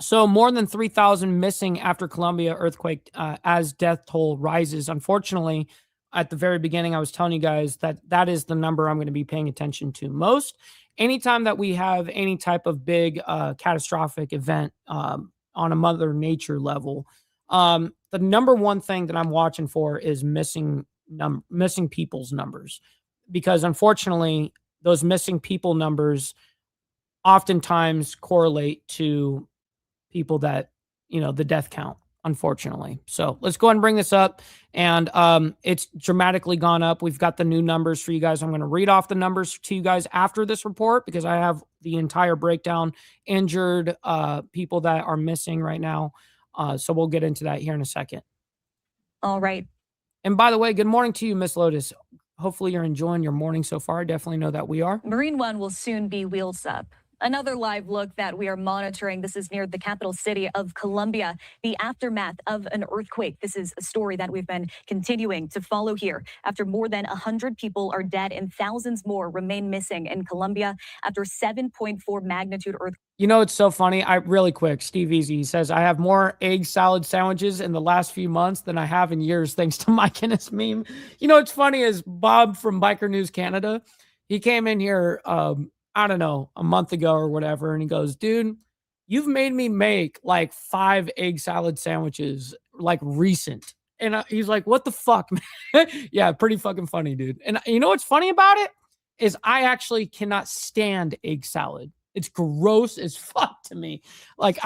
So more than 3,000 missing after Colombia earthquake as death toll rises. Unfortunately, at the very beginning, I was telling you guys that is the number I'm going to be paying attention to most. Anytime that we have any type of big catastrophic event on a Mother Nature level, the number one thing that I'm watching for is missing people's numbers, because unfortunately, those missing people numbers oftentimes correlate to people that, the death count, unfortunately. So let's go ahead and bring this up. And it's dramatically gone up. We've got the new numbers for you guys. I'm going to read off the numbers to you guys after this report, because I have the entire breakdown, injured people that are missing right now. So we'll get into that here in a second. All right. And by the way, good morning to you, Miss Lotus. Hopefully you're enjoying your morning so far. I definitely know that we are. Marine One will soon be wheels up. Another live look that we are monitoring. This is near the capital city of Colombia, the aftermath of an earthquake. This is a story that we've been continuing to follow here after more than 100 people are dead and thousands more remain missing in Colombia after 7.4 magnitude earthquake. It's so funny. Really quick, Steve Easy, he says, I have more egg salad sandwiches in the last few months than I have in years, thanks to Mike and his meme. What's funny is Bob from Biker News Canada, he came in here, I don't know, a month ago or whatever. And he goes, dude, you've made me make like 5 egg salad sandwiches, like recent. And he's like, what the fuck, man? Yeah, pretty fucking funny, dude. And you know what's funny about it is I actually cannot stand egg salad. It's gross as fuck to me. Like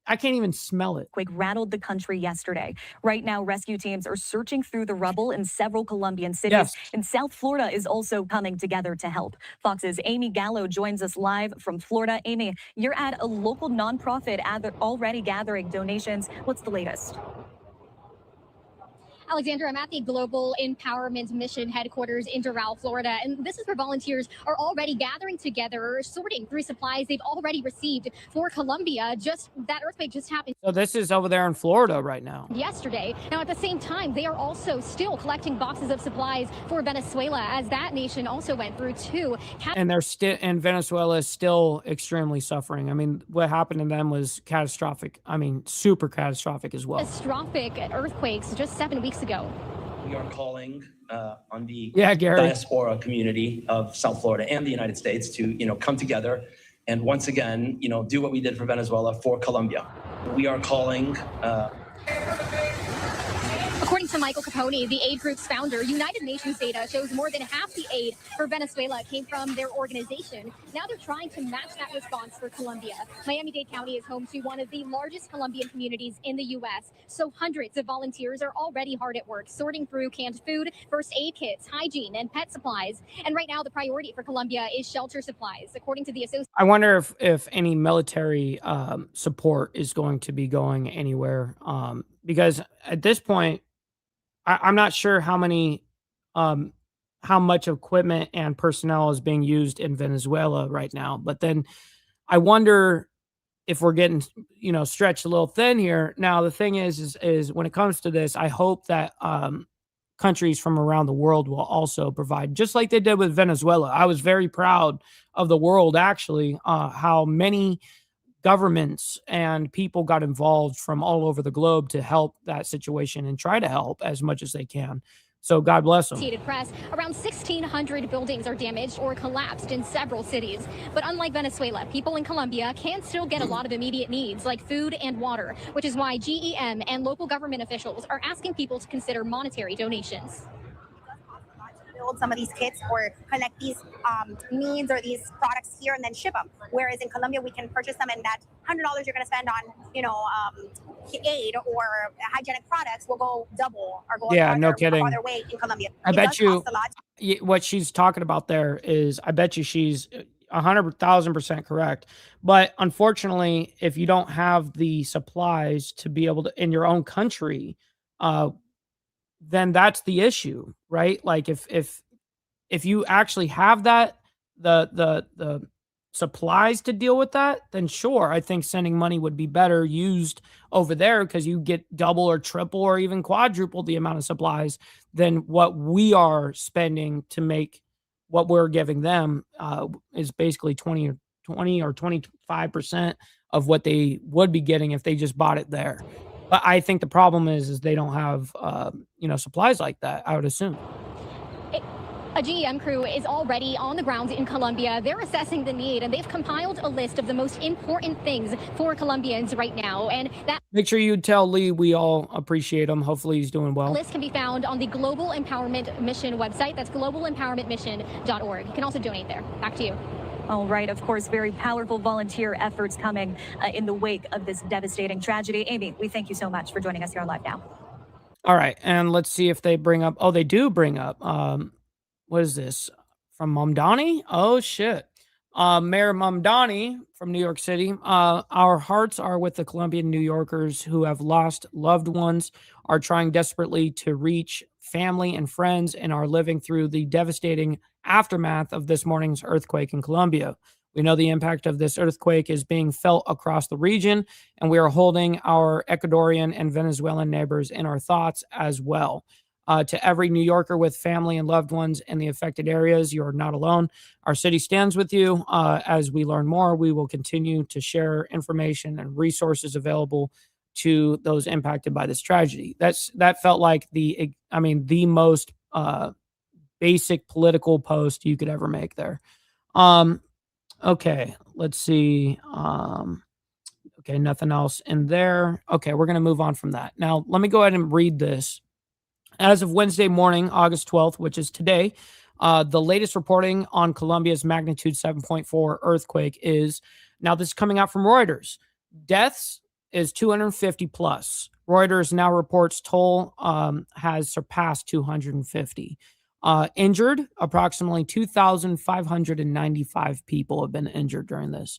I can't even smell it. Quake rattled the country yesterday. Right now, rescue teams are searching through the rubble in several Colombian cities. Yes. And South Florida is also coming together to help. Fox's Amy Gallo joins us live from Florida. Amy, you're at a local nonprofit already gathering donations. What's the latest? Alexandra, I'm at the Global Empowerment Mission headquarters in Doral, Florida, and this is where volunteers are already gathering together, sorting through supplies they've already received for Colombia. That earthquake just happened. So this is over there in Florida right now. Yesterday. Now, at the same time, they are also still collecting boxes of supplies for Venezuela, as that nation also went through too. And Venezuela is still extremely suffering. I mean, what happened to them was catastrophic. I mean, super catastrophic as well. Catastrophic earthquakes just 7 weeks ago. We are calling on the Gary. diaspora community of South Florida and the United States to, come together and once again, do what we did for Venezuela for Colombia. We are calling According to Michael Capone, the aid group's founder, United Nations data shows more than half the aid for Venezuela came from their organization. Now they're trying to match that response for Colombia. Miami-Dade County is home to one of the largest Colombian communities in the U.S., so hundreds of volunteers are already hard at work sorting through canned food, first aid kits, hygiene, and pet supplies. And right now, the priority for Colombia is shelter supplies. According to the Association, I wonder if any military support is going to be going anywhere, because at this point, I'm not sure how much equipment and personnel is being used in Venezuela right now. But then I wonder if we're getting, stretched a little thin here. Now, the thing is when it comes to this, I hope that countries from around the world will also provide, just like they did with Venezuela. I was very proud of the world, actually, how many governments and people got involved from all over the globe to help that situation and try to help as much as they can. So God bless them. Press, around 1,600 buildings are damaged or collapsed in several cities. But unlike Venezuela, people in Colombia can still get a lot of immediate needs like food and water, which is why GEM and local government officials are asking people to consider monetary donations. Build some of these kits or collect these needs or these products here and then ship them. Whereas in Colombia, we can purchase them, and that $100 you're going to spend on, aid or hygienic products will go double or go no kidding. farther way in Colombia. I bet you what she's talking about there is, I bet you she's 100,000% correct. But unfortunately, if you don't have the supplies to be able to in your own country, then that's the issue, right? Like if you actually have that, the supplies to deal with that, then sure, I think sending money would be better used over there, because you get double or triple or even quadruple the amount of supplies than what we are spending to make what we're giving them is basically 20 or 25% of what they would be getting if they just bought it there. But I think the problem is they don't have, supplies like that, I would assume. A GEM crew is already on the ground in Colombia. They're assessing the need, and they've compiled a list of the most important things for Colombians right now. And that make sure you tell Lee we all appreciate him. Hopefully he's doing well. List can be found on the Global Empowerment Mission website. That's globalempowermentmission.org. You can also donate there. Back to you. All right. Of course, very powerful volunteer efforts coming in the wake of this devastating tragedy. Amy, we thank you so much for joining us here on Live Now. All right. And let's see if they bring up. Oh, they do bring up. What is this? From Mamdani? Oh, shit. Mayor Mamdani from New York City. Our hearts are with the Colombian New Yorkers who have lost loved ones, are trying desperately to reach family and friends, and are living through the devastating aftermath of this morning's earthquake in Colombia. We know the impact of this earthquake is being felt across the region, and we are holding our Ecuadorian and Venezuelan neighbors in our thoughts as well. To every New Yorker with family and loved ones in the affected areas, you are not alone. Our city stands with you. As we learn more, we will continue to share information and resources available to those impacted by this tragedy. That felt like the most basic political post you could ever make there. Okay, let's see. Okay, nothing else in there. Okay, we're going to move on from that. Now, let me go ahead and read this. As of Wednesday morning, August 12th, which is today, the latest reporting on Colombia's magnitude 7.4 earthquake is, now this is coming out from Reuters. Deaths is 250 plus. Reuters now reports toll has surpassed 250. Injured, approximately 2,595 people have been injured during this.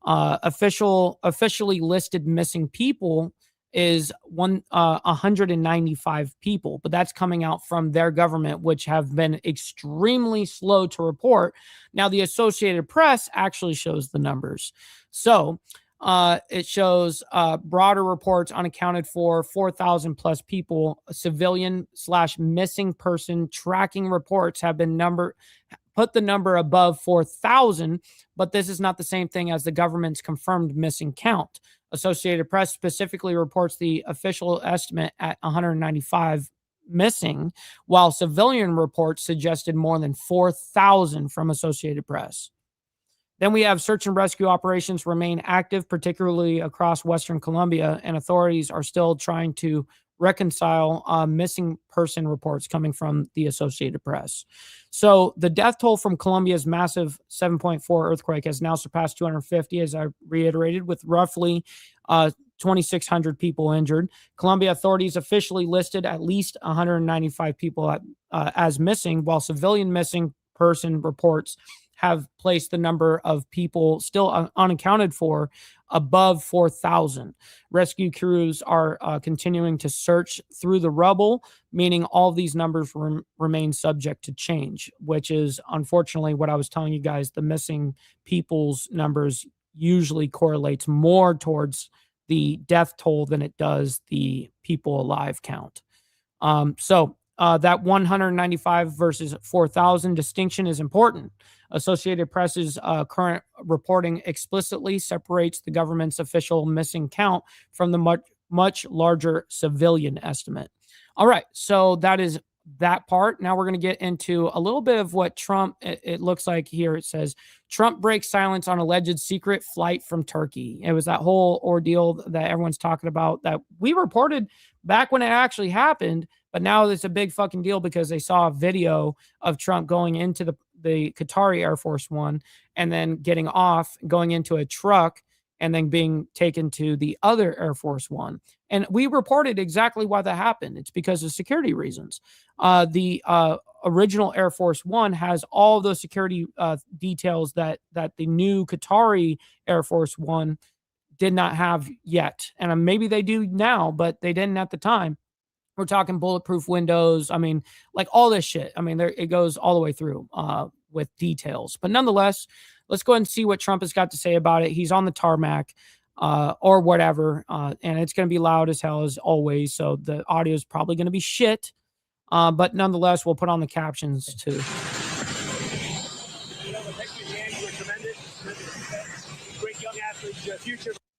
Officially listed missing people is 195 people, but that's coming out from their government, which have been extremely slow to report. Now, the Associated Press actually shows the numbers. So it shows broader reports unaccounted for 4,000 plus people. Civilian/missing person tracking reports have been put the number above 4,000, but this is not the same thing as the government's confirmed missing count. Associated Press specifically reports the official estimate at 195 missing, while civilian reports suggested more than 4,000 from Associated Press. Then we have search and rescue operations remain active, particularly across Western Colombia, and authorities are still trying to reconcile missing person reports coming from the Associated Press. So the death toll from Colombia's massive 7.4 earthquake has now surpassed 250, as I reiterated, with roughly 2,600 people injured. Colombia authorities officially listed at least 195 people as missing, while civilian missing person reports have placed the number of people still unaccounted for above 4,000. Rescue crews are continuing to search through the rubble, meaning all these numbers remain subject to change, which is unfortunately what I was telling you guys. The missing people's numbers usually correlates more towards the death toll than it does the people alive count. That 195 versus 4,000 distinction is important. Associated Press's current reporting explicitly separates the government's official missing count from the much larger civilian estimate. All right, so that is that part. Now we're going to get into a little bit of what Trump, it looks like here. It says, Trump breaks silence on alleged secret flight from Turkey. It was that whole ordeal that everyone's talking about that we reported back when it actually happened, but now it's a big fucking deal because they saw a video of Trump going into the Qatari Air Force One and then getting off, going into a truck, and then being taken to the other Air Force One. And we reported exactly why that happened. It's because of security reasons. The original Air Force One has all of those security details that the new Qatari Air Force One did not have yet. And maybe they do now, but they didn't at the time. We're talking bulletproof windows. I mean, like all this shit. I mean, it goes all the way through with details. But nonetheless, let's go ahead and see what Trump has got to say about it. He's on the tarmac or whatever, and it's going to be loud as hell as always. So the audio is probably going to be shit. But nonetheless, we'll put on the captions too.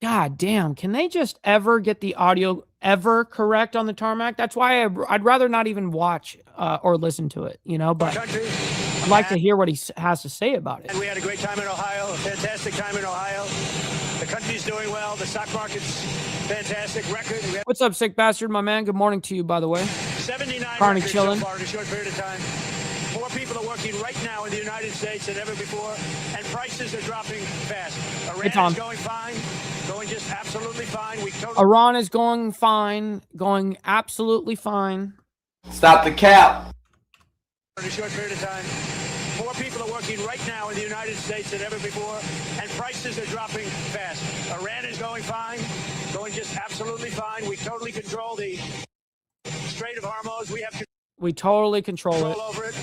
God damn, can they just ever get the audio ever correct on the tarmac? That's why I'd rather not even watch or listen to it, you know, but I'd like to hear what he has to say about it. And we had a great time in Ohio, a fantastic time in Ohio. The country's doing well. The stock market's fantastic. Record. What's up, sick bastard, my man? Good morning to you, by the way. 79 Carney records chilling. so far in a short period of time. More people are working right now in the United States than ever before, and prices are dropping fast. Iran is going fine, going just absolutely fine. Iran is going fine, going absolutely fine. Stop the cap. In a short period of time. More people are working right now in the United States than ever before, and prices are dropping fast. Iran is going fine, going just absolutely fine. We totally control the Strait of Hormuz. We totally control it. Over it.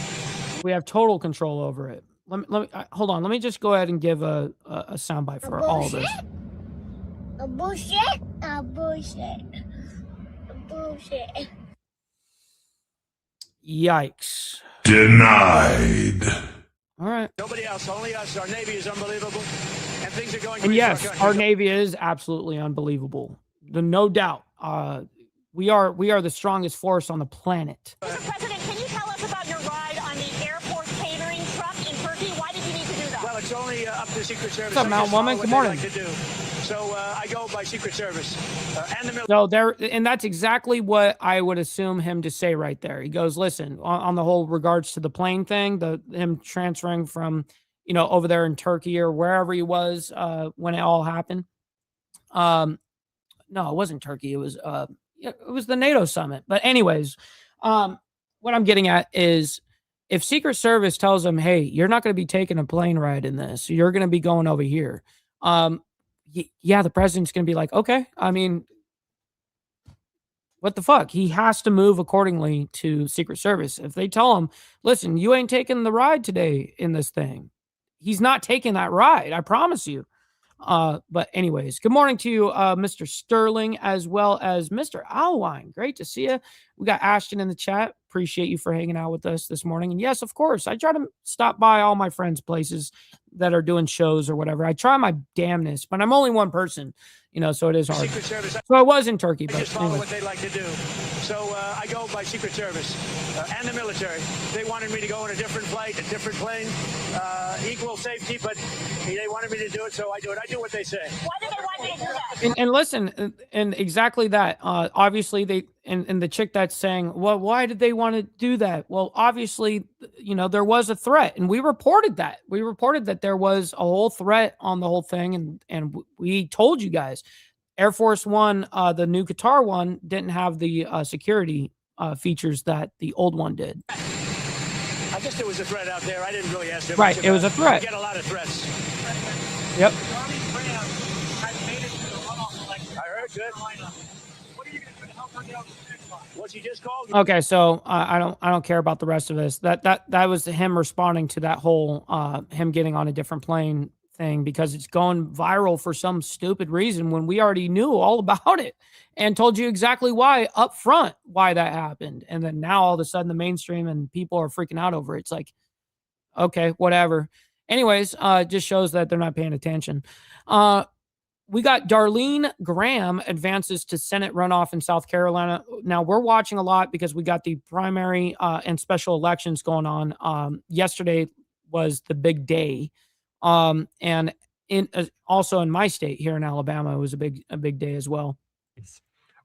We have total control over it. Let me hold on. Let me just go ahead and give a soundbite for all of this. Bullshit. Yikes. Denied. All right. Nobody else, only us. Our Navy is unbelievable, and things are going And great. yes, our Navy is absolutely unbelievable. No doubt. We are the strongest force on the planet. Mr. President, can you tell us about your ride on the airport catering truck in Turkey? Why did you need to do that? Well, it's only up to Secret Service. What's up, Mountain Woman? Good morning. Like to do. So I go by Secret Service and the military. So there, and that's exactly what I would assume him to say right there. He goes, listen, on the whole regards to the plane thing, him transferring from, over there in Turkey or wherever he was when it all happened. No, it wasn't Turkey. It was the NATO summit. But anyways, what I'm getting at is if Secret Service tells him, hey, you're not going to be taking a plane ride in this, you're going to be going over here. Yeah, the president's going to be like, okay, I mean, what the fuck? He has to move accordingly to Secret Service. If they tell him, listen, you ain't taking the ride today in this thing, he's not taking that ride. I promise you. But anyways, good morning to you, Mr. Sterling, as well as Mr. Alwine. Great to see you. We got Ashton in the chat. Appreciate you for hanging out with us this morning. And yes, of course, I try to stop by all my friends' places that are doing shows or whatever. I try my damnness, but I'm only one person, so it is hard. So I was in Turkey, but just follow what they like to do. So I go by Secret Service and the military. They wanted me to go on a different flight, a different plane, equal safety, but they wanted me to do it, so I do it. I do what they say. Why did they want you to do that? And listen, and exactly that. Obviously, and the chick that's saying, well, why did they want to do that? Well, obviously, there was a threat, and we reported that. We reported that there was a whole threat on the whole thing, and we told you guys. Air Force One, the new Qatar one, didn't have the security features that the old one did. I guess there was a threat out there. I didn't really ask them. Right, it was a threat. I get a lot of threats. Yep. I heard good. What are you going to do to help her get out of the finish line? What's he just called? Okay, so I don't care about the rest of this. That was him responding to that whole him getting on a different plane thing, because it's going viral for some stupid reason when we already knew all about it and told you exactly why up front why that happened. And then now all of a sudden the mainstream and people are freaking out over it. It's like, okay, whatever. Anyways, it just shows that they're not paying attention. We got Darlene Graham advances to Senate runoff in South Carolina. Now, we're watching a lot because we got the primary and special elections going on. Yesterday was the big day. And also in my state here in Alabama, it was a big day as well.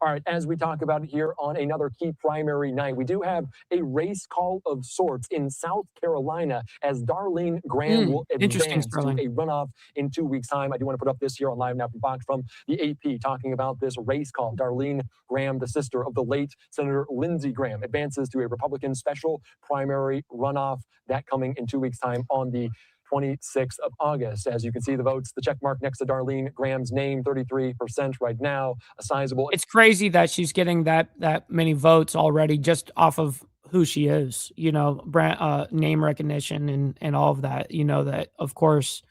All right, as we talk about here on another key primary night, we do have a race call of sorts in South Carolina as Darlene Graham will advance to a runoff in 2 weeks' time. I do want to put up this here on Live Now from Fox from the AP talking about this race call. Darlene Graham, the sister of the late Senator Lindsey Graham, advances to a Republican special primary runoff, that coming in 2 weeks' time on the 26th of August. As you can see the votes, the check mark next to Darlene Graham's name, 33% right now, a sizable. It's crazy that she's getting that many votes already just off of who she is, name recognition and all of that, that of course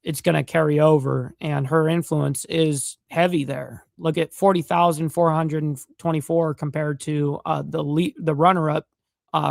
it's going to carry over, and her influence is heavy there. Look at 40,424 compared to the runner-up,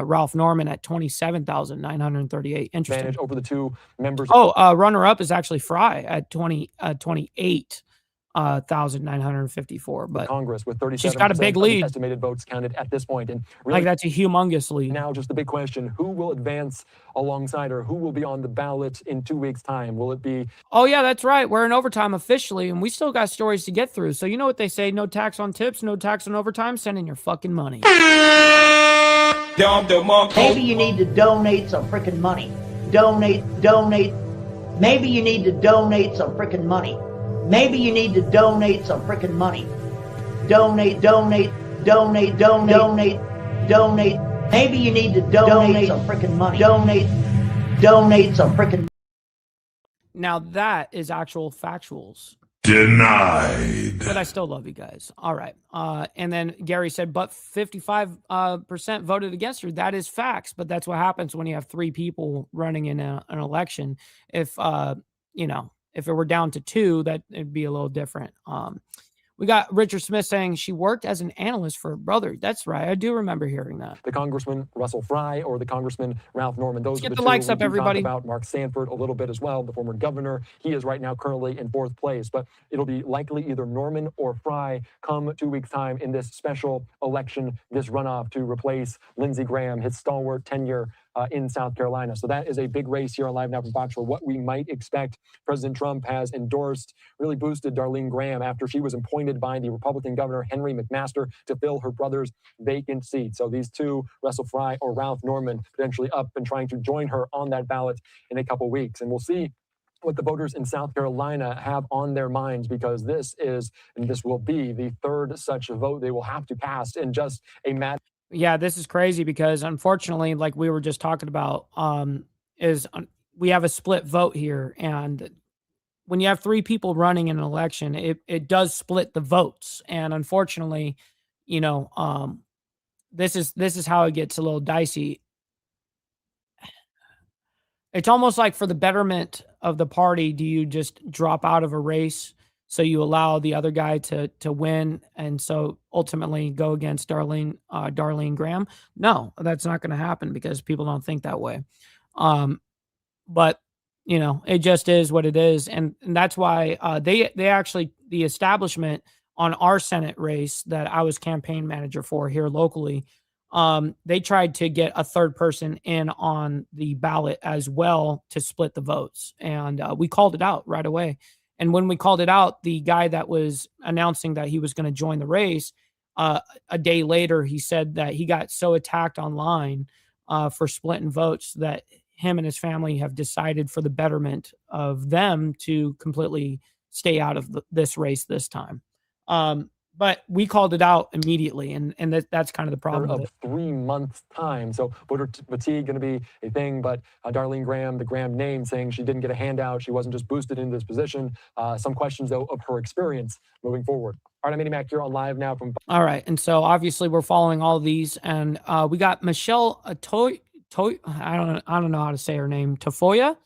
Ralph Norman at 27,938. Interesting. Advantage over the two members. Runner-up is actually Fry at 28,954. But Congress with 37%. She's got a big lead. Estimated votes counted at this point, and really, that's a humongous lead. Now, just the big question: who will advance alongside her? Who will be on the ballot in 2 weeks' time? Will it be? Oh yeah, that's right. We're in overtime officially, and we still got stories to get through. So you know what they say: no tax on tips, no tax on overtime. Send in your fucking money. Maybe you need to donate some freaking money. Donate. Maybe you need to donate some freaking money. Maybe you need to donate some freaking money. Donate. Maybe you need to donate some freaking money. Donate some freaking. Now that is actual factuals. Denied. But I still love you guys. All right. And then Gary said, but 55% voted against her. That is facts. But that's what happens when you have three people running in an election. If, if it were down to two, that it'd be a little different. We got Richard Smith saying she worked as an analyst for her brother. That's right. I do remember hearing that. The Congressman Russell Fry or the Congressman Ralph Norman. Those Let's are get the the likes two. up, everybody. Talk about Mark Sanford a little bit as well, the former governor. He is right now currently in fourth place, but it'll be likely either Norman or Fry come 2 weeks' time in this special election, this runoff to replace Lindsey Graham, his stalwart tenure in South Carolina. So that is a big race here on Live Now from Fox for what we might expect. President Trump has endorsed, really boosted Darlene Graham after she was appointed by the Republican governor, Henry McMaster, to fill her brother's vacant seat. So these two, Russell Fry or Ralph Norman, potentially up and trying to join her on that ballot in a couple weeks. And we'll see what the voters in South Carolina have on their minds, because this will be the third such vote they will have to cast in just a matter. Yeah, this is crazy because unfortunately, like we were just talking about, we have a split vote here. And when you have three people running in an election, it does split the votes. And unfortunately, this is how it gets a little dicey. It's almost like for the betterment of the party, do you just drop out of a race so you allow the other guy to win, and so ultimately go against Darlene Graham? No, that's not going to happen because people don't think that way. But it just is what it is, and that's why they actually, the establishment on our Senate race that I was campaign manager for here locally, they tried to get a third person in on the ballot as well to split the votes, and we called it out right away. And when we called it out, the guy that was announcing that he was going to join the race, a day later, he said that he got so attacked online for splitting votes that him and his family have decided for the betterment of them to completely stay out of this race this time. But we called it out immediately, and that's kind of the problem with of 3 months' time. So voter fatigue going to be a thing, but Darlene Graham, the Graham name, saying she didn't get a handout. She wasn't just boosted into this position. Some questions, though, of her experience moving forward. All right, I'm Andy Mack here on Live Now from... All right, and so obviously we're following all of these, and we got Michelle I don't know how to say her name, Tafoya.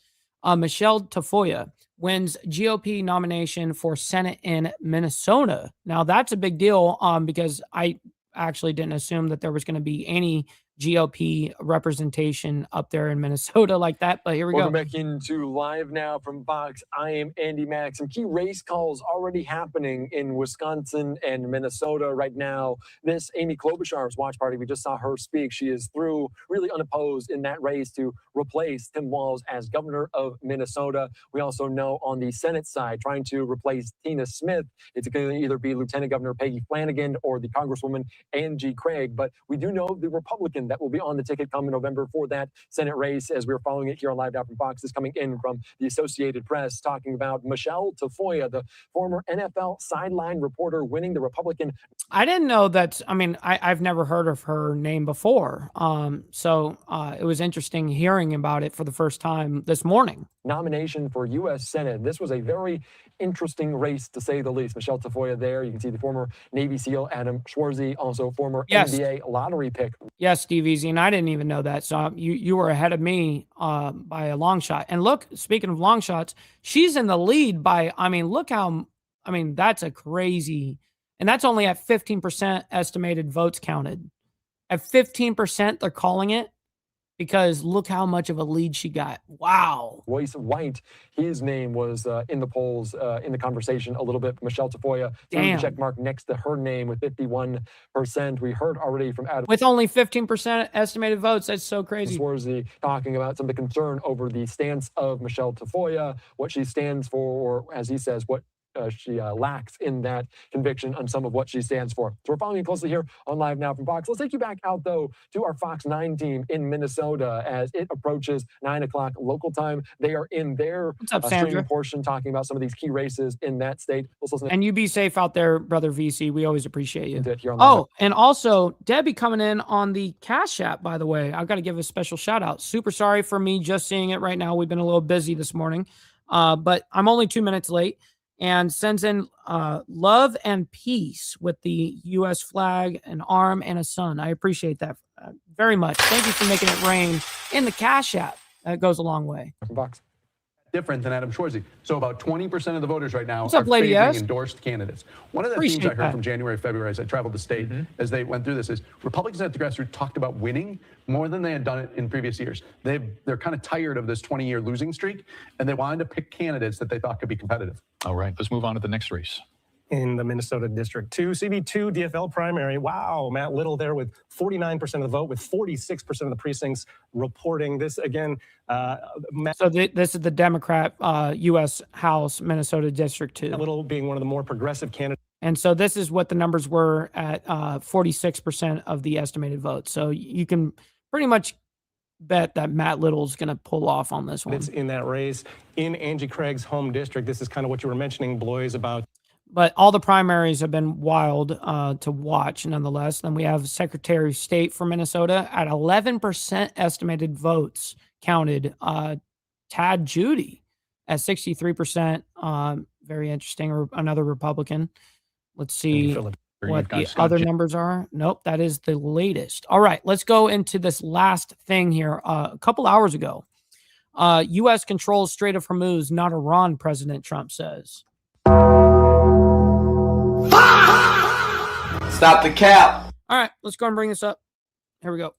Michelle Tafoya wins GOP nomination for Senate in Minnesota. Now, that's a big deal because I actually didn't assume that there was going to be any GOP representation up there in Minnesota like that, but here we Welcome go. back into Live Now from Fox. I am Andy Mack. Some key race calls already happening in Wisconsin and Minnesota right now. This Amy Klobuchar's watch party, we just saw her speak. She is through, really unopposed in that race to replace Tim Walz as governor of Minnesota. We also know on the Senate side, trying to replace Tina Smith, it's going to either be Lieutenant Governor Peggy Flanagan or the Congresswoman Angie Craig. But we do know the Republican that will be on the ticket come in November for that Senate race, as we're following it here on Live Now from Fox, is coming in from the Associated Press, talking about Michelle Tafoya, the former NFL sideline reporter, winning the Republican. I didn't know that. I mean, I've never heard of her name before. So it was interesting hearing about it for the first time this morning. Nomination for U.S. Senate. This was a very interesting race, to say the least. Michelle Tafoya there. You can see the former Navy SEAL Adam Schwarzy, also former NBA lottery pick. Yes, Steve Easy, and I didn't even know that. So you were ahead of me by a long shot. And look, speaking of long shots, she's in the lead by, look how, that's a crazy, and that's only at 15% estimated votes counted. At 15%, they're calling it, because look how much of a lead she got. Wow. Royce White, his name was in the polls, in the conversation a little bit. Michelle Tafoya, check mark next to her name with 51%. We heard already from Adam. With only 15% estimated votes, that's so crazy. Schwarzy talking about some of the concern over the stance of Michelle Tafoya, what she stands for, or as he says, what she lacks in that conviction on some of what she stands for. So we're following closely here on Live Now from Fox. Let's take you back out, though, to our Fox 9 team in Minnesota as it approaches 9 o'clock local time. They are in their streaming portion talking about some of these key races in that state. And you be safe out there, brother VC. We always appreciate you. And also, Debbie coming in on the Cash App, by the way. I've got to give a special shout out. Super sorry for me just seeing it right now. We've been a little busy this morning, but I'm only 2 minutes late. And sends in love and peace with the U.S. flag, an arm, and a sun. I appreciate that very much. Thank you for making it rain in the Cash App. That goes a long way. Different than Adam Schwarzy. So about 20% of the voters right now are favoring S? endorsed candidates. One of the themes I heard from January, February as I traveled the state as they went through this is Republicans at the grassroots talked about winning more than they had done it in previous years. They're kind of tired of this 20-year losing streak, and they wanted to pick candidates that they thought could be competitive. All right, let's move on to the next race. In the Minnesota District 2, CB2 DFL primary. Wow, Matt Little there with 49% of the vote, with 46% of the precincts reporting this again. So this is the Democrat U.S. House Minnesota District 2. Little being one of the more progressive candidates. And so this is what the numbers were at 46% of the estimated votes. So you can pretty much bet that Matt Little's going to pull off on this one. It's in that race in Angie Craig's home district. This is kind of what you were mentioning, Blois, about. But all the primaries have been wild to watch, nonetheless. Then we have Secretary of State for Minnesota at 11% estimated votes counted. Tad Judy at 63%. Very interesting. Another Republican. Let's see what the other numbers are. Nope, that is the latest. All right, let's go into this last thing here. A couple hours ago, U.S. controls Strait of Hormuz, not Iran, President Trump says. Stop the cap. All right, let's go and bring this up. Here we go.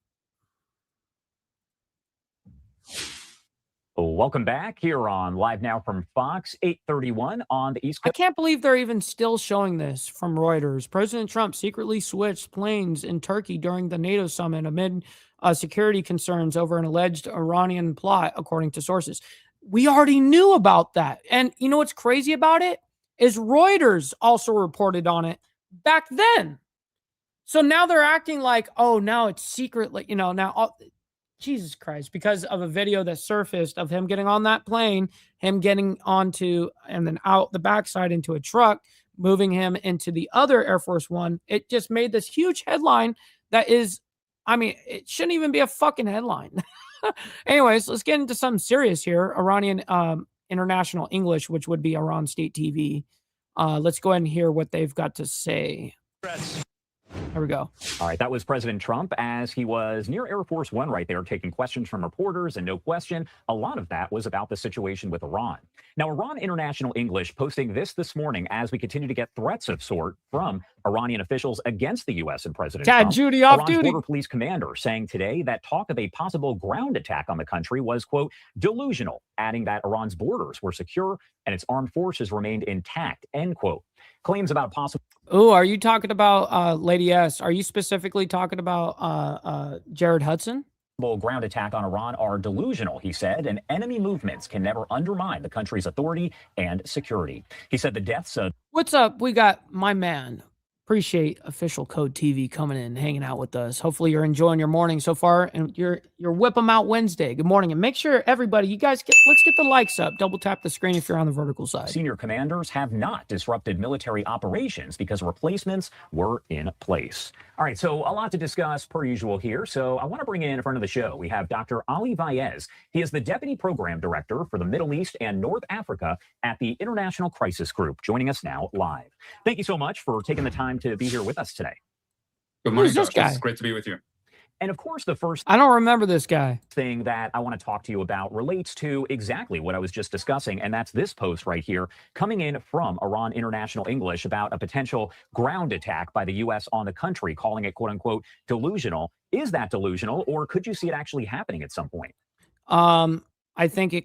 Welcome back here on Live Now from Fox, 8:31 on the East Coast. I can't believe they're even still showing this from Reuters. President Trump secretly switched planes in Turkey during the NATO summit amid security concerns over an alleged Iranian plot, according to sources. We already knew about that. And you know what's crazy about it? Is Reuters also reported on it back then. So now they're acting like, oh, now it's secret. Like, now, Jesus Christ, because of a video that surfaced of him getting on that plane, him getting onto and then out the backside into a truck, moving him into the other Air Force One. It just made this huge headline that is, it shouldn't even be a fucking headline. Anyways, let's get into something serious here. Iranian International English, which would be Iran State TV. Let's go ahead and hear what they've got to say. There we go. All right, that was President Trump as he was near Air Force One right there, taking questions from reporters, and no question, a lot of that was about the situation with Iran. Now, Iran International English posting this morning as we continue to get threats of sort from Iranian officials against the U.S. and President Trump. Judy off Iran's duty. border police commander saying today that talk of a possible ground attack on the country was, quote, delusional, adding that Iran's borders were secure and its armed forces remained intact, end quote. Claims about possible... Oh, are you talking about Lady S? Are you specifically talking about Jared Hudson? Ground attack on Iran are delusional, he said, and enemy movements can never undermine the country's authority and security. He said the deaths of... What's up? We got my man. Appreciate Official Code TV coming in and hanging out with us. Hopefully you're enjoying your morning so far, and you're Whip 'em Out Wednesday. Good morning, and make sure everybody, you guys, let's get the likes up. Double tap the screen if you're on the vertical side. Senior commanders have not disrupted military operations because replacements were in place. All right, so a lot to discuss per usual here. So I want to bring in front of the show, we have Dr. Ali Vaez. He is the Deputy Program Director for the Middle East and North Africa at the International Crisis Group, joining us now live. Thank you so much for taking the time to be here with us today. Good morning, Who's this guy? It's great to be with you. And of course, the first I don't remember this guy. thing that I want to talk to you about relates to exactly what I was just discussing, and that's this post right here coming in from Iran International English about a potential ground attack by the U.S. on the country, calling it, quote unquote, delusional. Is that delusional, or could you see it actually happening at some point? I think it.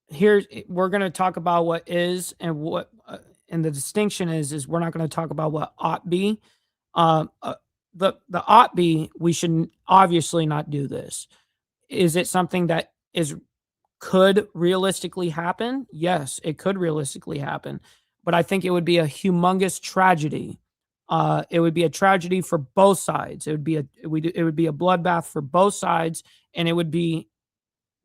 Here we're going to talk about what is and what, and the distinction is we're not going to talk about what ought be. The ought be, we should obviously not do this. Is it something that could realistically happen? Yes, it could realistically happen, but I think it would be a humongous tragedy. It would be a tragedy for both sides. It would be a bloodbath for both sides, and it would be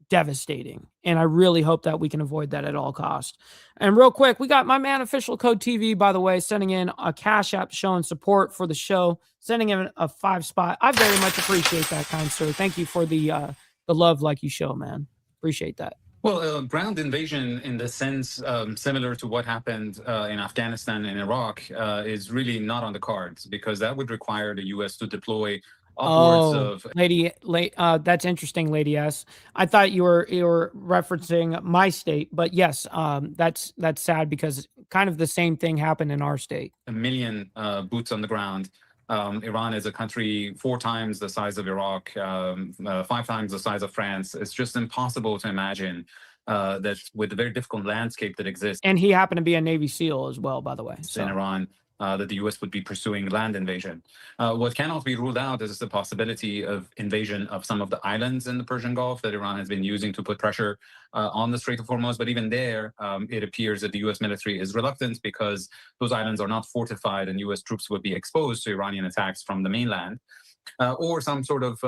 devastating. And I really hope that we can avoid that at all costs. And real quick, we got my man Official Code TV, by the way, sending in a Cash App showing support for the show, sending in a 5 spot. I very much appreciate that, kind sir. Thank you for the love like you show, man. Appreciate that. Well, ground invasion in the sense similar to what happened in Afghanistan and Iraq is really not on the cards, because that would require the U.S. to deploy upwards of... that's interesting, Lady S. I thought you were referencing my state, but yes, that's sad because kind of the same thing happened in our state. 1 million boots on the ground. Iran is a country 4 times the size of Iraq, 5 times the size of France. It's just impossible to imagine that with the very difficult landscape that exists. And he happened to be a Navy SEAL as well, by the way. In Iran, that the U.S. would be pursuing land invasion. What cannot be ruled out is the possibility of invasion of some of the islands in the Persian Gulf that Iran has been using to put pressure on the Strait of Hormuz. But even there, it appears that the U.S. military is reluctant because those islands are not fortified and U.S. troops would be exposed to Iranian attacks from the mainland. Or some sort of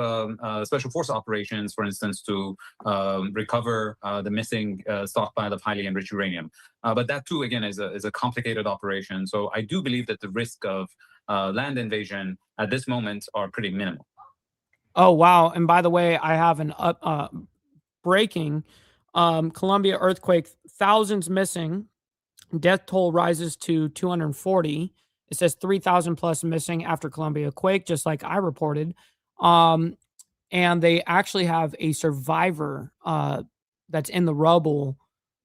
special force operations, for instance, to recover the missing stockpile of highly enriched uranium. But that, too, again, is a complicated operation. So I do believe that the risk of land invasion at this moment are pretty minimal. Oh, wow. And by the way, I have an breaking Colombia earthquake, thousands missing. Death toll rises to 240. It says 3,000 plus missing after Colombia quake, just like I reported. And they actually have a survivor that's in the rubble.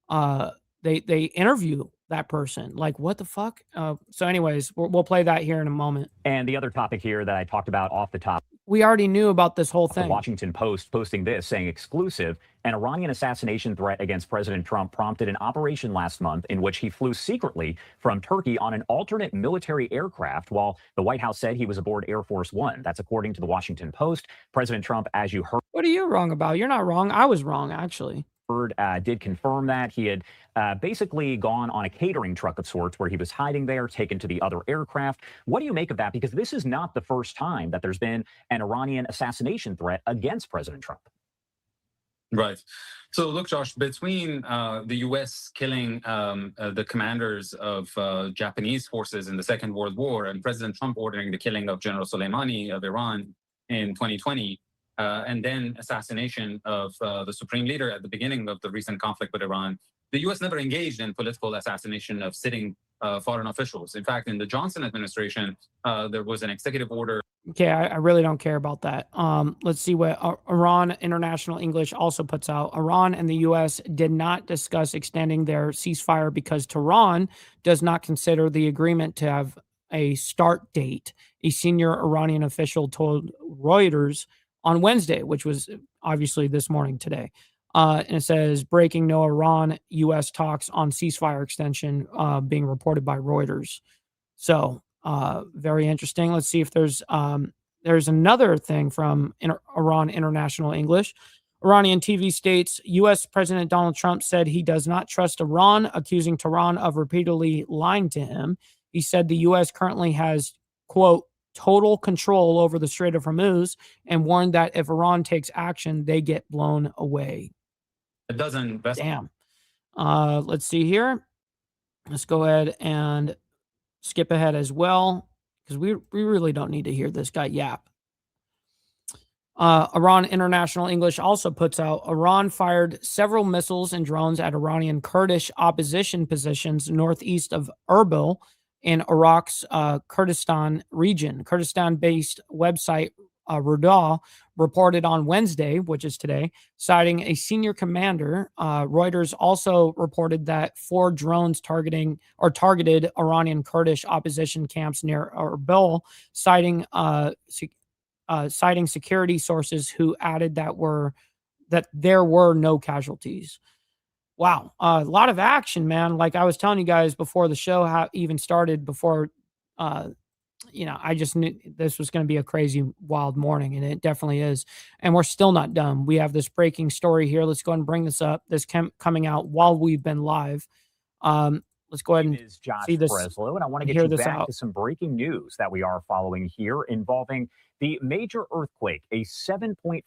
They interview that person. Like, what the fuck? So anyways, we'll play that here in a moment. And the other topic here that I talked about off the top. We already knew about this whole thing. The Washington Post posting this, saying exclusive, an Iranian assassination threat against President Trump prompted an operation last month in which he flew secretly from Turkey on an alternate military aircraft while the White House said he was aboard Air Force One. That's according to the Washington Post. President Trump, as you heard. What are you wrong about? You're not wrong. I was wrong, actually. did confirm that he had basically gone on a catering truck of sorts where he was hiding there, taken to the other aircraft. What do you make of that? Because this is not the first time that there's been an Iranian assassination threat against President Trump. Right. So look, Josh, between the U.S. killing the commanders of Japanese forces in the Second World War and President Trump ordering the killing of General Soleimani of Iran in 2020, and then assassination of the supreme leader at the beginning of the recent conflict with Iran, the U.S. never engaged in political assassination of sitting foreign officials. In fact, in the Johnson administration, there was an executive order. Okay, I really don't care about that. Let's see what Iran International English also puts out. Iran and the U.S. did not discuss extending their ceasefire because Tehran does not consider the agreement to have a start date, a senior Iranian official told Reuters on Wednesday, which was obviously this morning today. And it says, breaking no Iran-U.S. talks on ceasefire extension being reported by Reuters. So very interesting. Let's see if there's another thing from Iran International English. Iranian TV states U.S. President Donald Trump said he does not trust Iran, accusing Tehran of repeatedly lying to him. He said the U.S. currently has, quote, total control over the Strait of Hormuz and warned that if Iran takes action, they get blown away. It doesn't. Damn. Let's see here. Let's go ahead and skip ahead as well, because we really don't need to hear this guy yap. Iran International English also puts out, Iran fired several missiles and drones at Iranian Kurdish opposition positions northeast of Erbil in Iraq's Kurdistan region. Kurdistan-based website Rudah reported on Wednesday, which is today, citing a senior commander. Reuters also reported that 4 drones targeted Iranian Kurdish opposition camps near Erbil, citing security sources who added that there were no casualties. Wow, a lot of action, man. Like I was telling you guys before the show even started, before I just knew this was going to be a crazy, wild morning, and it definitely is. And we're still not done. We have this breaking story here. Let's go ahead and bring this up. This coming out while we've been live. Let's go ahead and see this. Breslow, and I want to get you back to some breaking news that we are following here involving the major earthquake, a 7.4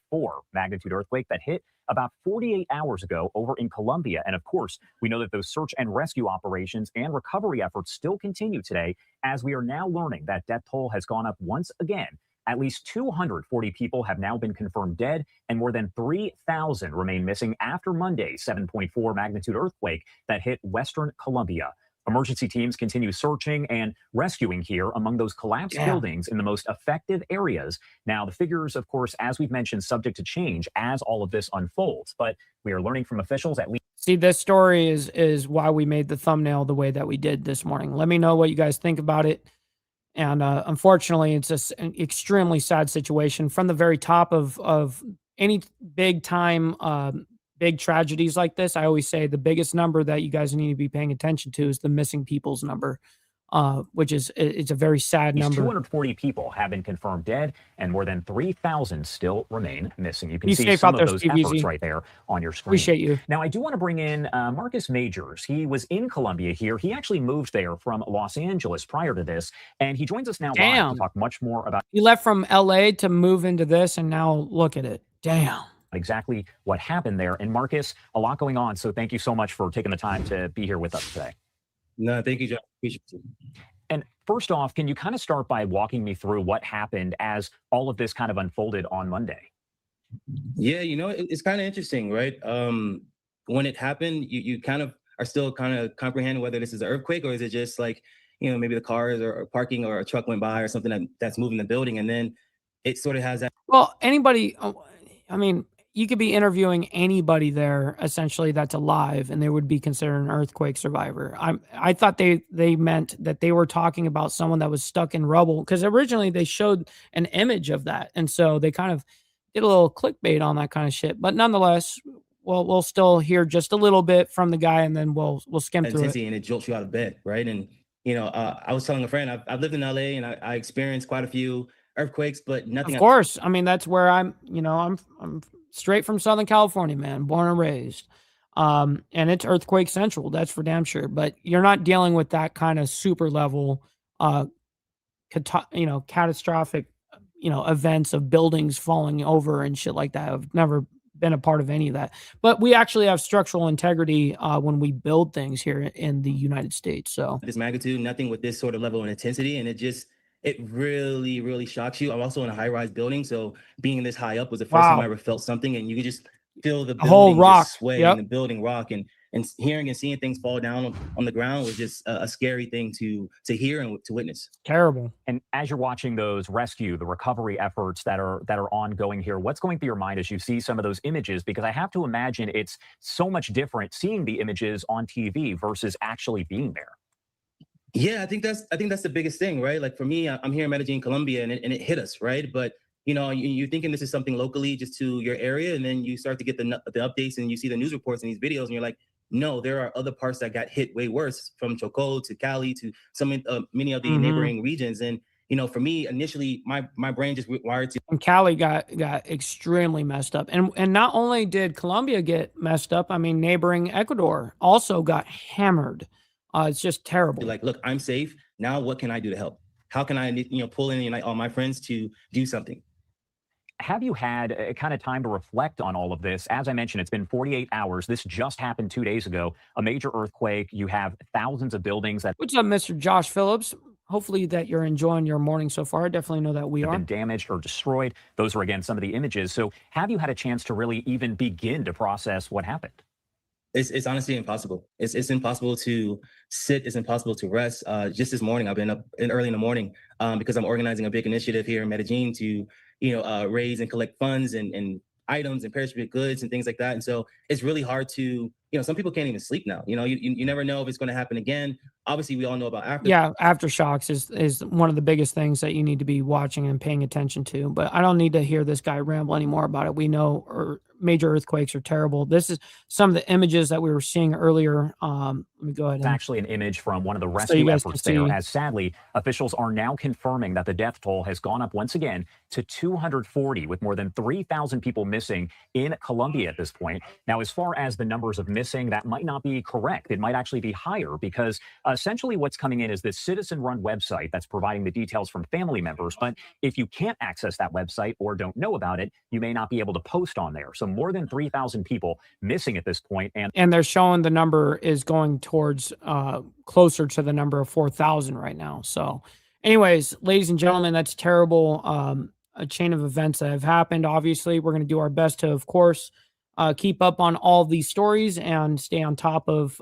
magnitude earthquake that hit about 48 hours ago over in Colombia. And of course, we know that those search and rescue operations and recovery efforts still continue today, as we are now learning that death toll has gone up once again. At least 240 people have now been confirmed dead, and more than 3,000 remain missing after Monday's 7.4 magnitude earthquake that hit western Colombia. Emergency teams continue searching and rescuing here among those collapsed buildings in the most affected areas. Now, the figures, of course, as we've mentioned, subject to change as all of this unfolds, but we are learning from officials at least. See, this story is why we made the thumbnail the way that we did this morning. Let me know what you guys think about it. And unfortunately, it's an extremely sad situation. From the very top of any big time big tragedies like this, I always say the biggest number that you guys need to be paying attention to is the missing people's number, which is it's a very sad number. 240 people have been confirmed dead, and more than 3,000 still remain missing. You can Be see safe some out of there, those Steve efforts Easy. right there on your screen. Appreciate you. Now, I do want to bring in Marcus Majors. He was in Colombia here. He actually moved there from Los Angeles prior to this, and he joins us now live to talk much more about. He left from LA to move into this, and now look at it. Damn. Exactly what happened there. And Marcus, a lot going on. So thank you so much for taking the time to be here with us today. No, thank you, John. Appreciate it. And first off, can you kind of start by walking me through what happened as all of this kind of unfolded on Monday? Yeah, it's kind of interesting, right? When it happened, you kind of are still kind of comprehending whether this is an earthquake or is it just like, maybe the cars or parking or a truck went by or something that's moving the building. And then it sort of has that. Well, you could be interviewing anybody there essentially that's alive, and they would be considered an earthquake survivor. I thought they meant that they were talking about someone that was stuck in rubble, because originally they showed an image of that, and so they kind of did a little clickbait on that kind of shit. But nonetheless, we'll still hear just a little bit from the guy, and then we'll skim through it. And it jolts you out of bed, right? And I was telling a friend, I've lived in LA and I experienced quite a few earthquakes, but nothing. Of course, that's where I'm straight from Southern California, man, born and raised. And it's earthquake central. That's for damn sure. But you're not dealing with that kind of super level, catastrophic, events of buildings falling over and shit like that. I've never been a part of any of that. But we actually have structural integrity when we build things here in the United States. So this magnitude, nothing with this sort of level of intensity, and it really, really shocks you. I'm also in a high-rise building, so being this high up was the first time I ever felt something, and you could just feel the building whole rock sway and the building rock, and hearing and seeing things fall down on the ground was just a scary thing to hear and to witness. Terrible. And as you're watching those the recovery efforts that are ongoing here, what's going through your mind as you see some of those images? Because I have to imagine it's so much different seeing the images on TV versus actually being there. Yeah, I think that's the biggest thing, right? Like for me, I'm here in Medellin, Colombia, and it hit us, right? But you're thinking this is something locally just to your area, and then you start to get the updates and you see the news reports and these videos, and you're like, no, there are other parts that got hit way worse, from Chocó to Cali to many of the neighboring regions. And for me, initially, my brain just wired to. And Cali got extremely messed up, and not only did Colombia get messed up, I mean, neighboring Ecuador also got hammered. It's just terrible. Like, look, I'm safe now. What can I do to help? How can I, pull in all my friends to do something? Have you had a kind of time to reflect on all of this? As I mentioned, it's been 48 hours. This just happened 2 days ago. A major earthquake. You have thousands of buildings that. What's up, Mr. Josh Phillips? Hopefully that you're enjoying your morning so far. I definitely know that we are. Been damaged or destroyed. Those are, again, some of the images. So have you had a chance to really even begin to process what happened? It's honestly impossible. It's impossible to sit. It's impossible to rest. Just this morning, I've been up early in the morning because I'm organizing a big initiative here in Medellin to raise and collect funds and items and perishable goods and things like that. And so it's really hard to, some people can't even sleep now. You never know if it's going to happen again. Obviously, we all know about aftershocks. Yeah, aftershocks is one of the biggest things that you need to be watching and paying attention to. But I don't need to hear this guy ramble anymore about it. We know major earthquakes are terrible. This is some of the images that we were seeing earlier. Let me go ahead. It's actually an image from one of the rescue efforts there, as sadly, officials are now confirming that the death toll has gone up once again to 240, with more than 3,000 people missing in Colombia at this point. Now, as far as the numbers of missing, that might not be correct. It might actually be higher because essentially what's coming in is this citizen-run website that's providing the details from family members. But if you can't access that website or don't know about it, you may not be able to post on there. So more than 3,000 people missing at this point. And they're showing the number is going towards closer to the number of 4,000 right now. So anyways, ladies and gentlemen, that's terrible. A chain of events that have happened. Obviously, we're going to do our best to, of course, keep up on all these stories and stay on top of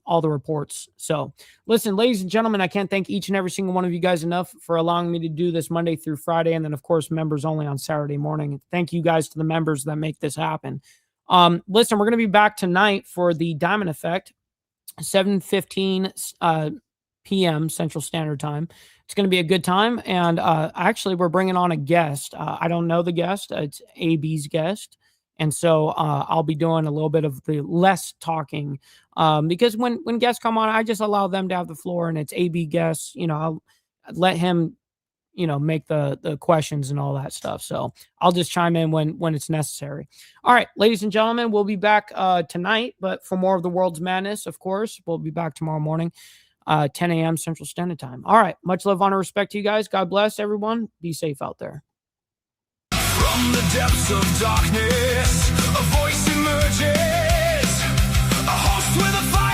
all the reports. So listen, ladies and gentlemen, I can't thank each and every single one of you guys enough for allowing me to do this Monday through Friday. And then, of course, members only on Saturday morning. Thank you guys to the members that make this happen. Listen, we're going to be back tonight for the Diamond Effect, 7:15 p.m. Central Standard Time. It's going to be a good time. And actually, we're bringing on a guest. I don't know the guest. It's AB's guest. And so I'll be doing a little bit of the less talking because when guests come on, I just allow them to have the floor, and it's AB guests. I'll let him, make the questions and all that stuff. So I'll just chime in when it's necessary. All right, ladies and gentlemen, we'll be back tonight, but for more of the world's madness, of course, we'll be back tomorrow morning, 10 a.m. Central Standard Time. All right, much love, honor, respect to you guys. God bless everyone. Be safe out there. From the depths of darkness, a voice emerges, a host with a fire.